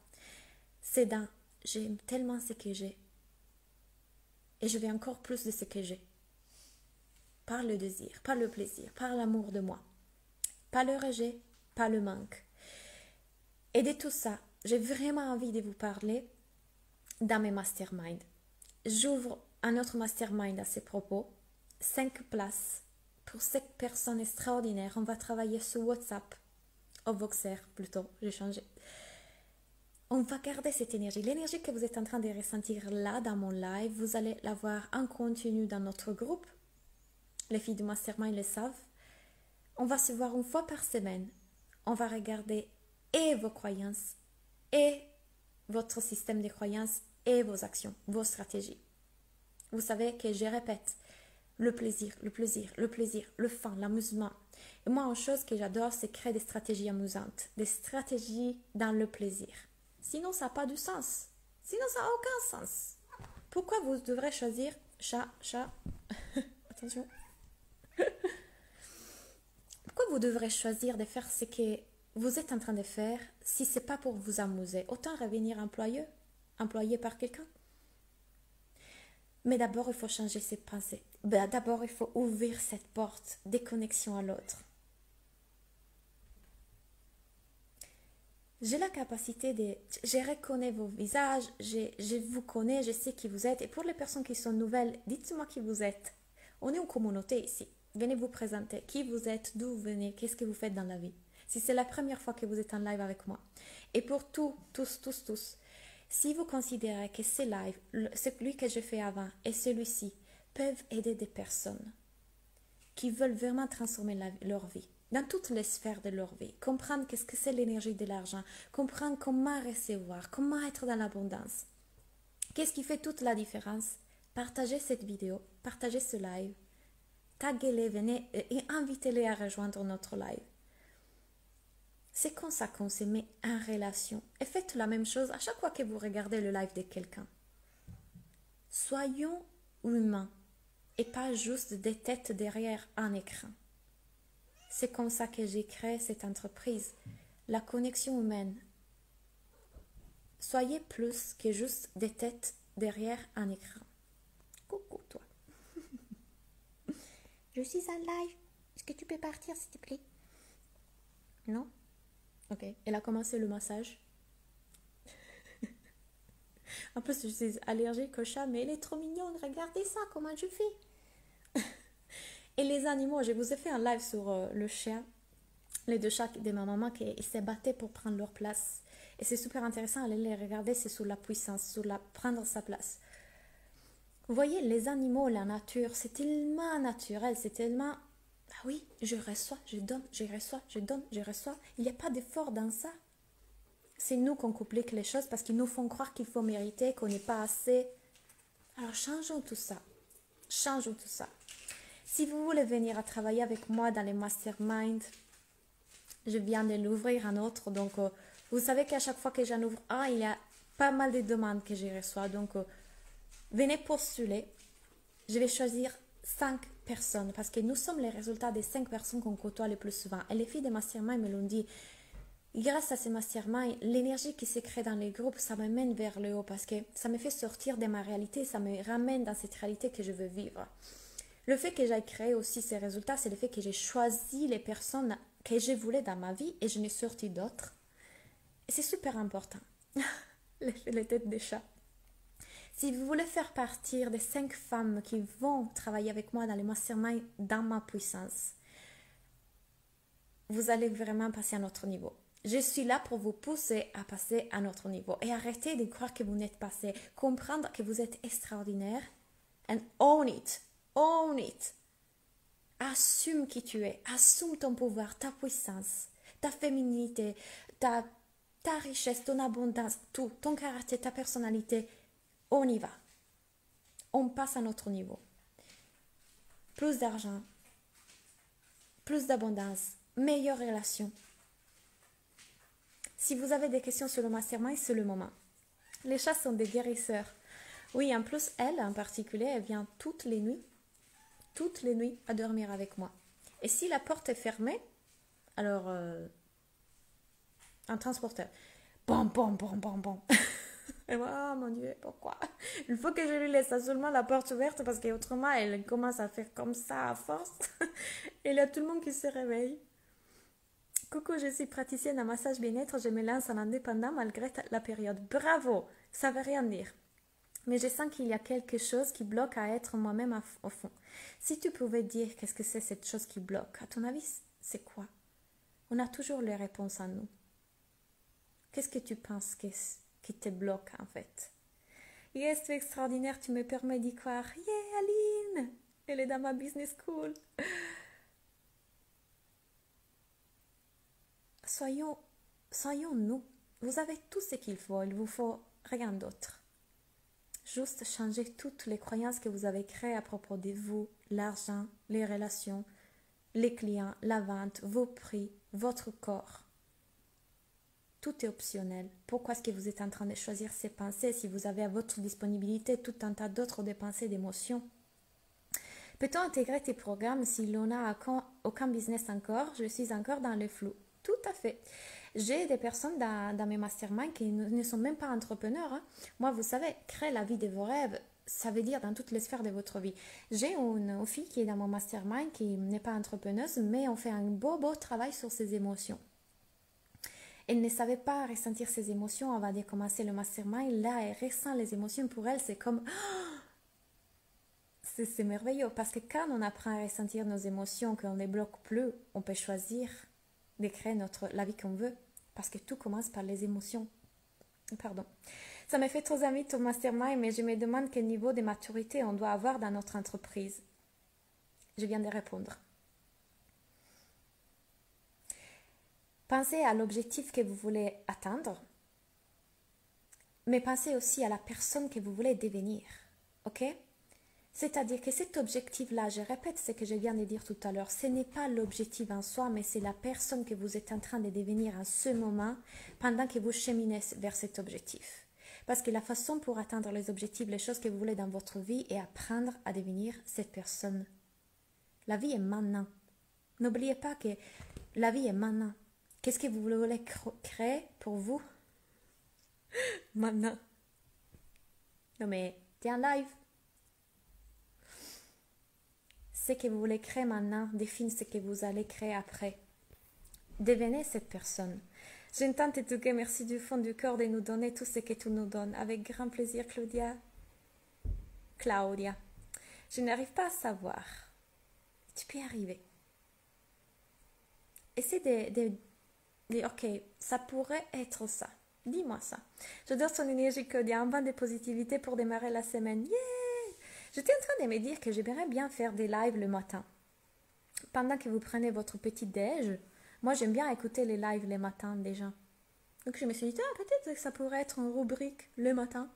C'est dans j'aime tellement ce que j'ai. Et je veux encore plus de ce que j'ai. Par le désir, par le plaisir, par l'amour de moi. Pas le rejet, pas le manque. Et de tout ça, j'ai vraiment envie de vous parler dans mes masterminds. J'ouvre un autre mastermind à ces propos. 5 places pour 5 personnes extraordinaires. On va travailler sur WhatsApp. Au Voxer plutôt, j'ai changé. On va garder cette énergie. L'énergie que vous êtes en train de ressentir là dans mon live, vous allez la voir en continu dans notre groupe. Les filles du mastermind le savent. On va se voir une fois par semaine. On va regarder et vos croyances et votre système de croyances et vos actions, vos stratégies. Vous savez que je répète, le plaisir, le plaisir, le plaisir, le fun, l'amusement. Et moi, une chose que j'adore, c'est créer des stratégies amusantes, des stratégies dans le plaisir. Sinon, ça n'a pas du sens. Sinon, ça n'a aucun sens. Pourquoi vous devrez choisir chat, attention. Pourquoi vous devrez choisir de faire ce que vous êtes en train de faire si ce n'est pas pour vous amuser? Autant revenir employé par quelqu'un. Mais d'abord, il faut changer ses pensées. D'abord, il faut ouvrir cette porte des connexions à l'autre. J'ai la capacité je reconnais vos visages, je vous connais, je sais qui vous êtes. Et pour les personnes qui sont nouvelles, dites-moi qui vous êtes. On est une communauté ici. Venez vous présenter. Qui vous êtes, d'où vous venez, qu'est-ce que vous faites dans la vie. Si c'est la première fois que vous êtes en live avec moi. Et pour tous, si vous considérez que ces lives, celui que je fais avant et celui-ci, peuvent aider des personnes qui veulent vraiment transformer leur vie, dans toutes les sphères de leur vie, comprendre qu'est-ce que c'est l'énergie de l'argent, comprendre comment recevoir, comment être dans l'abondance. Qu'est-ce qui fait toute la différence? Partagez cette vidéo, partagez ce live, taguez-les, venez et invitez-les à rejoindre notre live. C'est comme ça qu'on se met en relation. Et faites la même chose à chaque fois que vous regardez le live de quelqu'un. Soyons humains et pas juste des têtes derrière un écran. C'est comme ça que j'ai créé cette entreprise, la connexion humaine. Soyez plus que juste des têtes derrière un écran. Coucou toi. Je suis en live. Est-ce que tu peux partir s'il te plaît? Non? Ok, elle a commencé le massage. En plus, je suis allergique au chat, mais elle est trop mignonne. Regardez ça, comment je fais. Et les animaux, je vous ai fait un live sur le chien, les 2 chats de ma maman qui se battaient pour prendre leur place. Et c'est super intéressant, allez les regarder, c'est sur la puissance, sur prendre sa place. Vous voyez, les animaux, la nature, c'est tellement naturel, c'est tellement... Ah oui, je reçois, je donne, je reçois, je donne, je reçois. Il n'y a pas d'effort dans ça. C'est nous qu'on complique les choses parce qu'ils nous font croire qu'il faut mériter, qu'on n'est pas assez. Alors changeons tout ça. Changeons tout ça. Si vous voulez venir à travailler avec moi dans les masterminds, je viens de l'ouvrir un autre. Donc, vous savez qu'à chaque fois que j'en ouvre un, il y a pas mal de demandes que je reçois. Donc, venez postuler. Je vais choisir 5 personnes parce que nous sommes les résultats des 5 personnes qu'on côtoie le plus souvent. Et les filles des masterminds me l'ont dit. Grâce à ces masterminds, l'énergie qui se crée dans les groupes, ça me mène vers le haut parce que ça me fait sortir de ma réalité, ça me ramène dans cette réalité que je veux vivre. Le fait que j'ai créé aussi ces résultats, c'est le fait que j'ai choisi les personnes que je voulais dans ma vie et je n'ai sorti d'autres. Et c'est super important. Les têtes des chats. Si vous voulez faire partie des 5 femmes qui vont travailler avec moi dans les masterminds dans ma puissance, vous allez vraiment passer à un autre niveau. Je suis là pour vous pousser à passer à un autre niveau. Et arrêtez de croire que vous n'êtes pas assez. Comprendre que vous êtes extraordinaire. And own it. Own it. Assume qui tu es. Assume ton pouvoir, ta puissance, ta féminité, ta richesse, ton abondance, tout. Ton caractère, ta personnalité. On y va. On passe à un autre niveau. Plus d'argent. Plus d'abondance. Meilleure relation. Si vous avez des questions sur le mastermind, c'est le moment. Les chats sont des guérisseurs. Oui, en plus, elle en particulier, elle vient toutes les nuits à dormir avec moi. Et si la porte est fermée, alors, un transporteur. Bon, bon, bon, bon, bon. Et moi, oh mon Dieu, pourquoi? Il faut que je lui laisse seulement la porte ouverte parce qu'autrement, elle commence à faire comme ça à force. Et il y a tout le monde qui se réveille. Coucou, je suis praticienne en massage bien-être, je me lance en indépendant malgré la période. Bravo, ça veut rien dire. Mais je sens qu'il y a quelque chose qui bloque à être moi-même au fond. Si tu pouvais dire qu'est-ce que c'est cette chose qui bloque, à ton avis, c'est quoi? On a toujours les réponses en nous. Qu'est-ce que tu penses qui te bloque en fait? Yes, tu es extraordinaire, tu me permets d'y croire. Yeah, Aline, elle est dans ma business school. Soyons nous. Vous avez tout ce qu'il faut, il vous faut rien d'autre. Juste changer toutes les croyances que vous avez créées à propos de vous, l'argent, les relations, les clients, la vente, vos prix, votre corps. Tout est optionnel. Pourquoi est-ce que vous êtes en train de choisir ces pensées si vous avez à votre disponibilité tout un tas d'autres pensées, d'émotions? Peut-on intégrer tes programmes si l'on n'a aucun business encore? Je suis encore dans le flou. Tout à fait. J'ai des personnes dans mes masterminds qui ne sont même pas entrepreneurs. Hein. Moi, vous savez, créer la vie de vos rêves, ça veut dire dans toutes les sphères de votre vie. J'ai une fille qui est dans mon mastermind qui n'est pas entrepreneuse, mais on fait un beau travail sur ses émotions. Elle ne savait pas ressentir ses émotions avant de commencer le mastermind. Là, elle ressent les émotions. Pour elle, c'est comme... C'est merveilleux parce que quand on apprend à ressentir nos émotions, qu'on ne les bloque plus, on peut choisir de créer la vie qu'on veut. Parce que tout commence par les émotions. Pardon. Ça me fait trop envie ton mastermind, mais je me demande quel niveau de maturité on doit avoir dans notre entreprise. Je viens de répondre. Pensez à l'objectif que vous voulez atteindre, mais pensez aussi à la personne que vous voulez devenir. Ok? C'est-à-dire que cet objectif-là, je répète ce que je viens de dire tout à l'heure, ce n'est pas l'objectif en soi, mais c'est la personne que vous êtes en train de devenir en ce moment pendant que vous cheminez vers cet objectif. Parce que la façon pour atteindre les objectifs, les choses que vous voulez dans votre vie, est apprendre à devenir cette personne. La vie est maintenant. N'oubliez pas que la vie est maintenant. Qu'est-ce que vous voulez créer pour vous maintenant? Non mais, t'es en live. Ce que vous voulez créer maintenant définit ce que vous allez créer après. Devenez cette personne. J'entends te toucher, merci du fond du cœur de nous donner tout ce que tu nous donnes. Avec grand plaisir, Claudia. Je n'arrive pas à savoir. Tu peux y arriver. Essaie de ok, ça pourrait être ça. Dis-moi ça. J'adore ton énergie, Claudia. Un vent de positivité pour démarrer la semaine. Yeah! J'étais en train de me dire que j'aimerais bien faire des lives le matin. Pendant que vous prenez votre petit déj, moi j'aime bien écouter les lives le matin déjà. Donc je me suis dit, peut-être que ça pourrait être une rubrique le matin.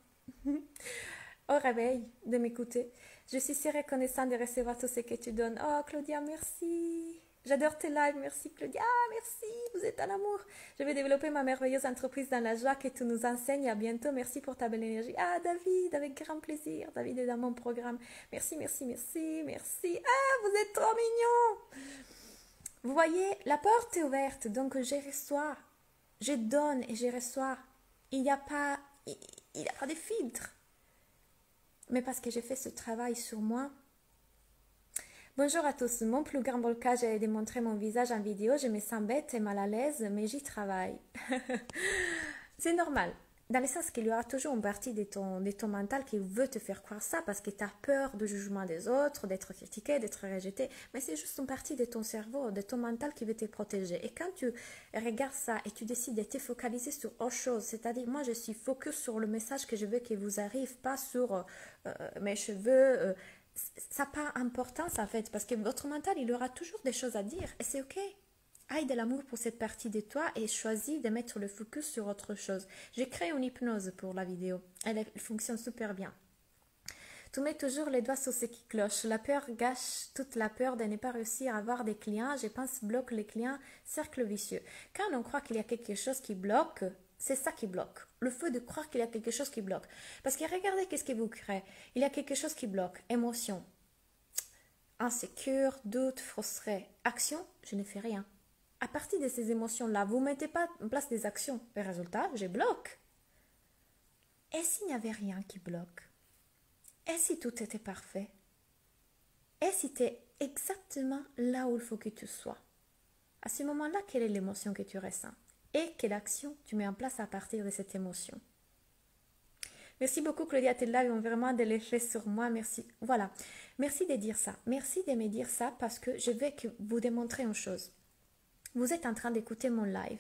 au réveil de m'écouter. Je suis si reconnaissante de recevoir tout ce que tu donnes. Oh Claudia, merci. J'adore tes lives, merci Claudia, merci, vous êtes un amour. Je vais développer ma merveilleuse entreprise dans la joie que tu nous enseignes. À bientôt, merci pour ta belle énergie. Ah David, avec grand plaisir, David est dans mon programme. Merci, merci, merci, merci. Ah, vous êtes trop mignons. Vous voyez, la porte est ouverte, donc je reçois, je donne et je reçois. Il n'y a pas, il n'y a pas de filtre. Mais parce que j'ai fait ce travail sur moi. Bonjour à tous, mon plus grand blocage est de montrer mon visage en vidéo. Je me sens bête et mal à l'aise, mais j'y travaille. C'est normal. Dans le sens qu'il y aura toujours une partie de ton mental qui veut te faire croire ça parce que tu as peur du jugement des autres, d'être critiqué, d'être rejeté. Mais c'est juste une partie de ton cerveau, de ton mental qui veut te protéger. Et quand tu regardes ça et tu décides de te focaliser sur autre chose, c'est-à-dire moi je suis focus sur le message que je veux qu'il vous arrive, pas sur mes cheveux. Ça n'a pas d'importance en fait, parce que votre mental, il aura toujours des choses à dire et c'est ok. Aille de l'amour pour cette partie de toi et choisis de mettre le focus sur autre chose. J'ai créé une hypnose pour la vidéo, elle fonctionne super bien. Tu mets toujours les doigts sur ce qui cloche. La peur gâche toute la peur de ne pas réussir à avoir des clients. Je pense bloque les clients, cercle vicieux. Quand on croit qu'il y a quelque chose qui bloque, c'est ça qui bloque. Le fait de croire qu'il y a quelque chose qui bloque. Parce que regardez qu'est-ce que vous créez. Il y a quelque chose qui bloque. Émotion, insécure, doute, frustré. Action, je ne fais rien. À partir de ces émotions-là, vous ne mettez pas en place des actions. Le résultat, je bloque. Et s'il n'y avait rien qui bloque? Et si tout était parfait? Et si tu es exactement là où il faut que tu sois? À ce moment-là, quelle est l'émotion que tu ressens? Et quelle action tu mets en place à partir de cette émotion? Merci beaucoup Claudia, tes lives ont vraiment de l'effet sur moi, merci. Voilà, merci de dire ça. Merci de me dire ça parce que je vais vous démontrer une chose. Vous êtes en train d'écouter mon live.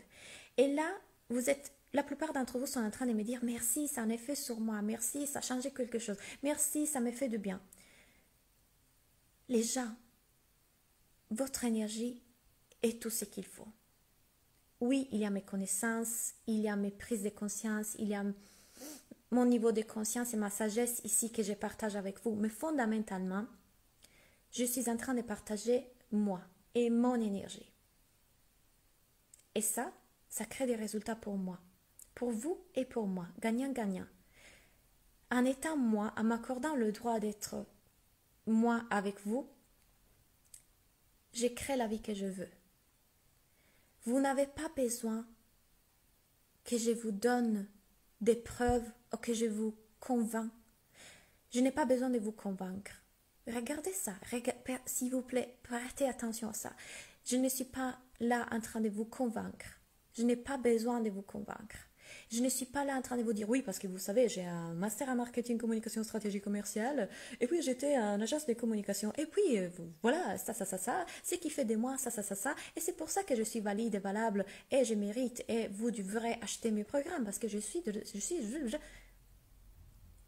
Et là, la plupart d'entre vous sont en train de me dire « Merci, ça a un effet sur moi. Merci, ça a changé quelque chose. Merci, ça me fait du bien. » Les gens, votre énergie est tout ce qu'il faut. Oui, il y a mes connaissances, il y a mes prises de conscience, il y a mon niveau de conscience et ma sagesse ici que je partage avec vous. Mais fondamentalement, je suis en train de partager moi et mon énergie. Et ça crée des résultats pour moi, pour vous et pour moi, gagnant-gagnant. En étant moi, en m'accordant le droit d'être moi avec vous, je crée la vie que je veux. Vous n'avez pas besoin que je vous donne des preuves ou que je vous convainc. Je n'ai pas besoin de vous convaincre. Regardez ça, s'il vous plaît, prêtez attention à ça. Je ne suis pas là en train de vous convaincre. Je n'ai pas besoin de vous convaincre. Je ne suis pas là en train de vous dire oui, parce que vous savez, j'ai un master en marketing, communication, stratégie commerciale, et puis j'étais en agence de communication, et puis voilà, ça, ce qui fait de moi, ça, et c'est pour ça que je suis valide et valable, et je mérite, et vous devrez acheter mes programmes, parce que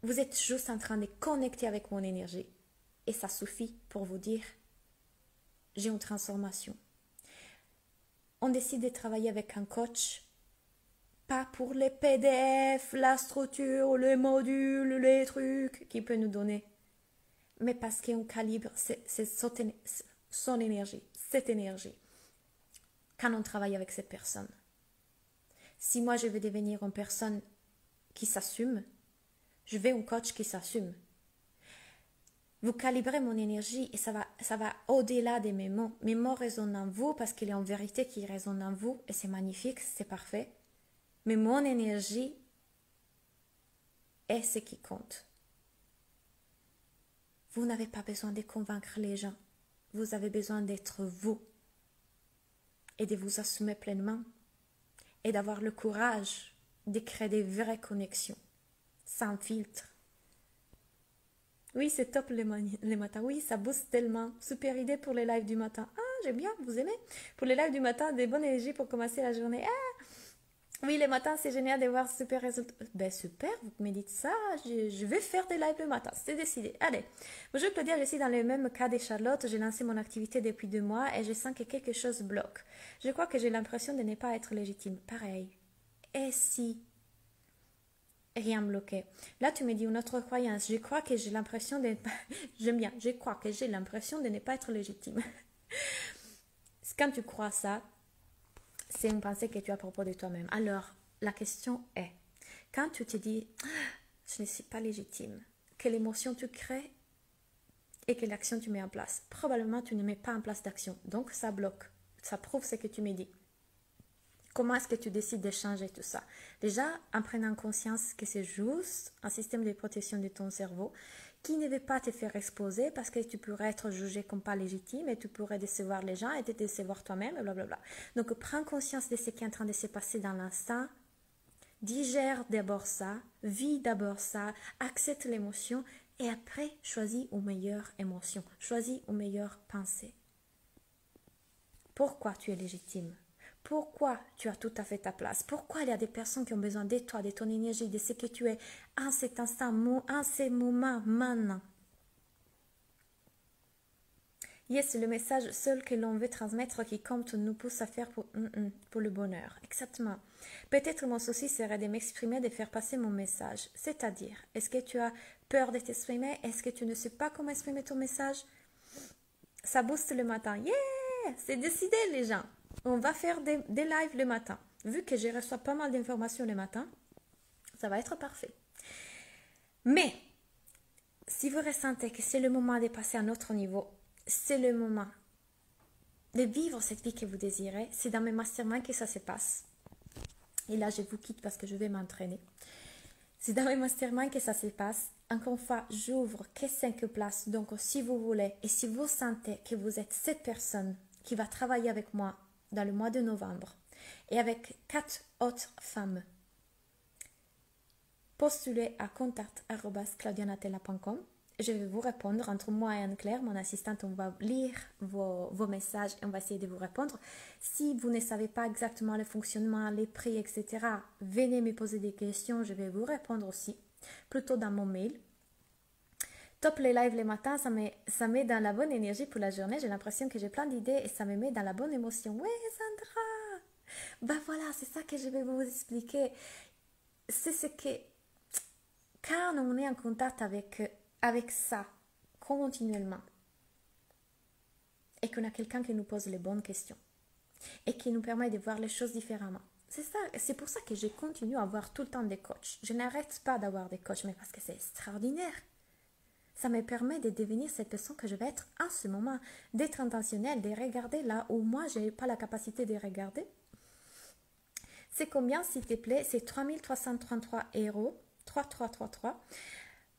vous êtes juste en train de connecter avec mon énergie, et ça suffit pour vous dire, j'ai une transformation. On décide de travailler avec un coach, pas pour les PDF, la structure, les modules, les trucs qu'il peut nous donner, mais parce qu'on calibre son énergie, cette énergie, quand on travaille avec cette personne. Si moi je veux devenir une personne qui s'assume, je veux un coach qui s'assume. Vous calibrez mon énergie et ça va au-delà de mes mots. Mes mots résonnent en vous parce qu'il y a une vérité qui résonne en vous et c'est magnifique, c'est parfait. Mais mon énergie est ce qui compte. Vous n'avez pas besoin de convaincre les gens. Vous avez besoin d'être vous et de vous assumer pleinement et d'avoir le courage de créer des vraies connexions, sans filtre. Oui, c'est top les matins. Oui, ça booste tellement. Super idée pour les lives du matin. Ah, j'aime bien, vous aimez? Pour les lives du matin, des bonnes énergies pour commencer la journée. Ah! Oui, les matins, c'est génial de voir super résultats. Ben super, vous me dites ça, je vais faire des lives le matin, c'est décidé. Allez, bonjour Claudia, je suis dans le même cas de Charlotte, j'ai lancé mon activité depuis 2 mois et je sens que quelque chose bloque. Je crois que j'ai l'impression de ne pas être légitime. Pareil. Et si rien bloqué. Là, tu me dis une autre croyance. Je crois que j'ai l'impression de... J'aime bien. Je crois que j'ai l'impression de ne pas être légitime. Quand tu crois ça, c'est une pensée que tu as à propos de toi-même. Alors, la question est, quand tu te dis, je ne suis pas légitime, quelle émotion tu crées et quelle action tu mets en place? Probablement, tu ne mets pas en place d'action. Donc, ça bloque. Ça prouve ce que tu me dis. Comment est-ce que tu décides de changer tout ça? Déjà, en prenant conscience que c'est juste un système de protection de ton cerveau qui ne veut pas te faire exposer parce que tu pourrais être jugé comme pas légitime et tu pourrais décevoir les gens et te décevoir toi-même et blablabla. Donc, prends conscience de ce qui est en train de se passer dans l'instant. Digère d'abord ça, vis d'abord ça, accepte l'émotion et après, choisis une meilleure émotion, choisis une meilleure pensée. Pourquoi tu es légitime? Pourquoi tu as tout à fait ta place? Pourquoi il y a des personnes qui ont besoin de toi, de ton énergie, de ce que tu es en cet instant, en ces moments, maintenant? Yes, le message seul que l'on veut transmettre qui compte nous pousse à faire pour le bonheur. Exactement. Peut-être mon souci serait de m'exprimer, de faire passer mon message. C'est-à-dire, est-ce que tu as peur de t'exprimer? Est-ce que tu ne sais pas comment exprimer ton message? Ça booste le matin. Yeah! C'est décidé les gens. On va faire des lives le matin. Vu que je reçois pas mal d'informations le matin, ça va être parfait. Mais, si vous ressentez que c'est le moment de passer à un autre niveau, c'est le moment de vivre cette vie que vous désirez. C'est dans mes masterminds que ça se passe. Et là, je vous quitte parce que je vais m'entraîner. C'est dans mes masterminds que ça se passe. Encore une fois, j'ouvre que 5 places. Donc, si vous voulez et si vous sentez que vous êtes cette personne qui va travailler avec moi dans le mois de novembre et avec 4 autres femmes, postulez à contact@claudianatella.com. Je vais vous répondre entre moi et Anne-Claire, mon assistante. On va lire vos messages et on va essayer de vous répondre. Si vous ne savez pas exactement le fonctionnement, les prix, etc., venez me poser des questions. Je vais vous répondre aussi, plutôt dans mon mail. Top les lives les matins, ça met dans la bonne énergie pour la journée. J'ai l'impression que j'ai plein d'idées et ça me met dans la bonne émotion. Ouais, Sandra! Ben voilà, c'est ça que je vais vous expliquer. C'est ce que... Quand on est en contact avec ça continuellement et qu'on a quelqu'un qui nous pose les bonnes questions et qui nous permet de voir les choses différemment. C'est pour ça que je continue à avoir tout le temps des coachs. Je n'arrête pas d'avoir des coachs, mais parce que c'est extraordinaire. Ça me permet de devenir cette personne que je vais être en ce moment, d'être intentionnelle, de regarder là où moi je n'ai pas la capacité de regarder. C'est combien, s'il te plaît? C'est 3 333 €, 3333,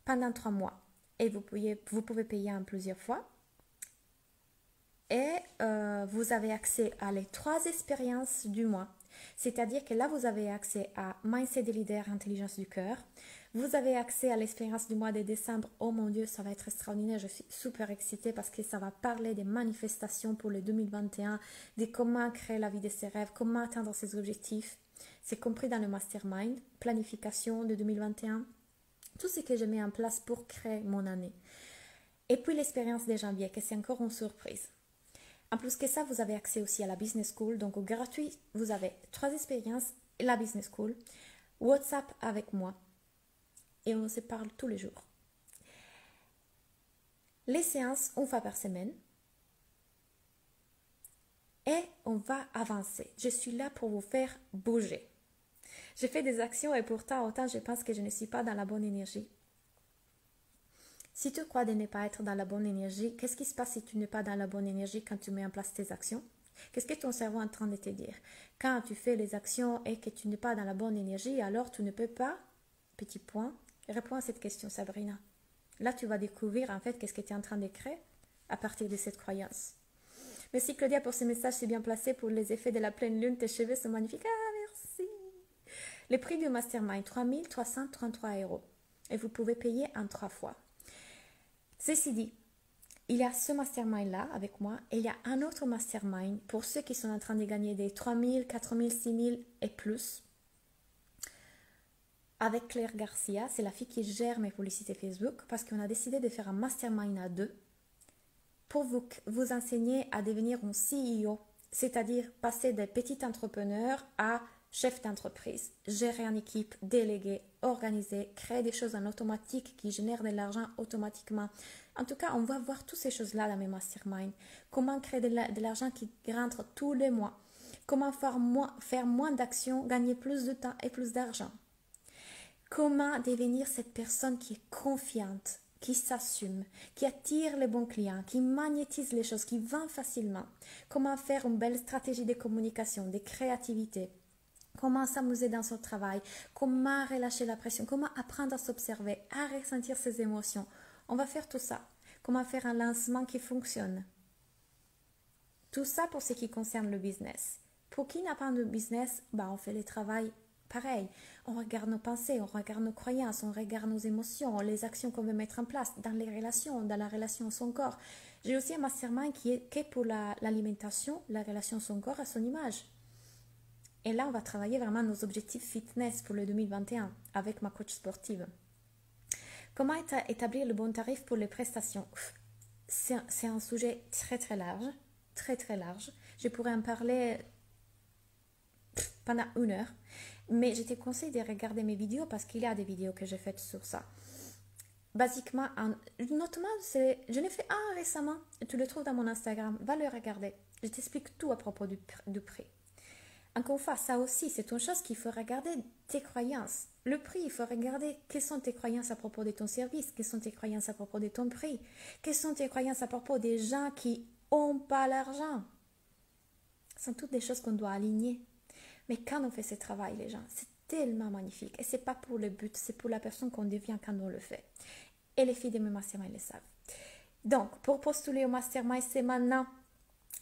pendant 3 mois. Et vous pouvez payer en plusieurs fois. Et vous avez accès à les 3 expériences du mois. C'est-à-dire que là, vous avez accès à Mindset des leaders, intelligence du cœur. Vous avez accès à l'expérience du mois de décembre. Oh mon Dieu, ça va être extraordinaire. Je suis super excitée parce que ça va parler des manifestations pour le 2021, de comment créer la vie de ses rêves, comment atteindre ses objectifs. C'est compris dans le mastermind, planification de 2021. Tout ce que je mets en place pour créer mon année. Et puis l'expérience de janvier, que c'est encore une surprise. En plus que ça, vous avez accès aussi à la Business School. Donc, au gratuit, vous avez 3 expériences, la Business School, WhatsApp avec moi. Et on se parle tous les jours. Les séances, une fois par semaine. Et on va avancer. Je suis là pour vous faire bouger. Je fais des actions et pourtant, autant je pense que je ne suis pas dans la bonne énergie. Si tu crois de ne pas être dans la bonne énergie, qu'est-ce qui se passe si tu n'es pas dans la bonne énergie quand tu mets en place tes actions? Qu'est-ce que ton cerveau est en train de te dire? Quand tu fais les actions et que tu n'es pas dans la bonne énergie, alors tu ne peux pas, petit point, réponds à cette question, Sabrina. Là, tu vas découvrir en fait qu'est-ce que tu es en train de créer à partir de cette croyance. Merci Claudia pour ce message, c'est bien placé pour les effets de la pleine lune. Tes cheveux sont magnifiques. Ah, merci. Le prix du mastermind, 3 333 €. Et vous pouvez payer en 3 fois. Ceci dit, il y a ce mastermind-là avec moi et il y a un autre mastermind pour ceux qui sont en train de gagner des 3 000, 4 000, 6 000 et plus. Avec Claire Garcia, c'est la fille qui gère mes publicités Facebook parce qu'on a décidé de faire un mastermind à 2 pour vous enseigner à devenir un CEO, c'est-à-dire passer des petits entrepreneurs à chef d'entreprise, gérer une équipe, déléguer, organiser, créer des choses en automatique qui génèrent de l'argent automatiquement. En tout cas, on va voir toutes ces choses-là dans mes masterminds. Comment créer de l'argent qui rentre tous les mois. Comment faire moins d'actions, gagner plus de temps et plus d'argent. Comment devenir cette personne qui est confiante, qui s'assume, qui attire les bons clients, qui magnétise les choses, qui vend facilement. Comment faire une belle stratégie de communication, de créativité. Comment s'amuser dans son travail, comment relâcher la pression, comment apprendre à s'observer, à ressentir ses émotions. On va faire tout ça. Comment faire un lancement qui fonctionne. Tout ça pour ce qui concerne le business. Pour qui n'a pas de business, on fait le travail pareil. On regarde nos pensées, on regarde nos croyances, on regarde nos émotions, les actions qu'on veut mettre en place dans les relations, dans la relation à son corps. J'ai aussi un mastermind qui est pour l'alimentation, la relation à son corps, à son image. Et là, on va travailler vraiment nos objectifs fitness pour le 2021 avec ma coach sportive. Comment établir le bon tarif pour les prestations? C'est un sujet très très large, très très large. Je pourrais en parler pendant 1 heure, mais je te conseille de regarder mes vidéos parce qu'il y a des vidéos que j'ai faites sur ça. Basiquement, notamment, je l'ai fait un récemment, tu le trouves dans mon Instagram, va le regarder. Je t'explique tout à propos du prix. Encore une fois, ça aussi, c'est une chose qu'il faut regarder tes croyances. Le prix, il faut regarder quelles sont tes croyances à propos de ton service, quelles sont tes croyances à propos de ton prix, quelles sont tes croyances à propos des gens qui n'ont pas l'argent. Ce sont toutes des choses qu'on doit aligner. Mais quand on fait ce travail, les gens, c'est tellement magnifique. Et ce n'est pas pour le but, c'est pour la personne qu'on devient quand on le fait. Et les filles de mes masterminds le savent. Donc, pour postuler au mastermind, c'est maintenant.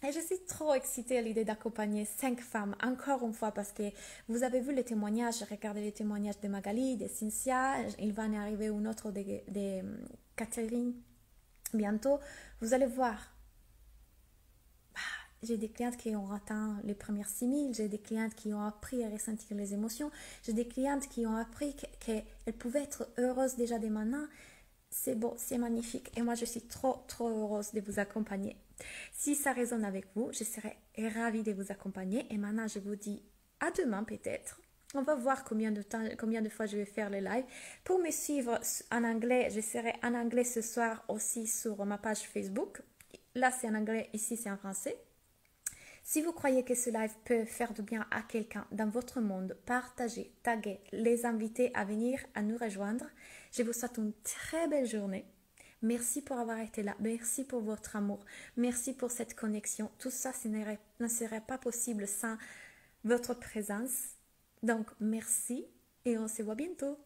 Et je suis trop excitée à l'idée d'accompagner 5 femmes, encore une fois, parce que vous avez vu les témoignages, regardez les témoignages de Magali, de Cynthia, il va en arriver un autre de Catherine bientôt. Vous allez voir, j'ai des clientes qui ont atteint les premières 6000, j'ai des clientes qui ont appris à ressentir les émotions, j'ai des clientes qui ont appris qu'elles pouvaient être heureuses déjà dès maintenant. C'est beau, c'est magnifique et moi je suis trop heureuse de vous accompagner. Si ça résonne avec vous, je serai ravie de vous accompagner et maintenant je vous dis à demain peut-être. On va voir combien de fois je vais faire le live. Pour me suivre en anglais, je serai en anglais ce soir aussi sur ma page Facebook. Là c'est en anglais, ici c'est en français. Si vous croyez que ce live peut faire du bien à quelqu'un dans votre monde, partagez, taguez, les inviter à venir à nous rejoindre. Je vous souhaite une très belle journée. Merci pour avoir été là. Merci pour votre amour. Merci pour cette connexion. Tout ça ne serait pas possible sans votre présence. Donc, merci et on se voit bientôt.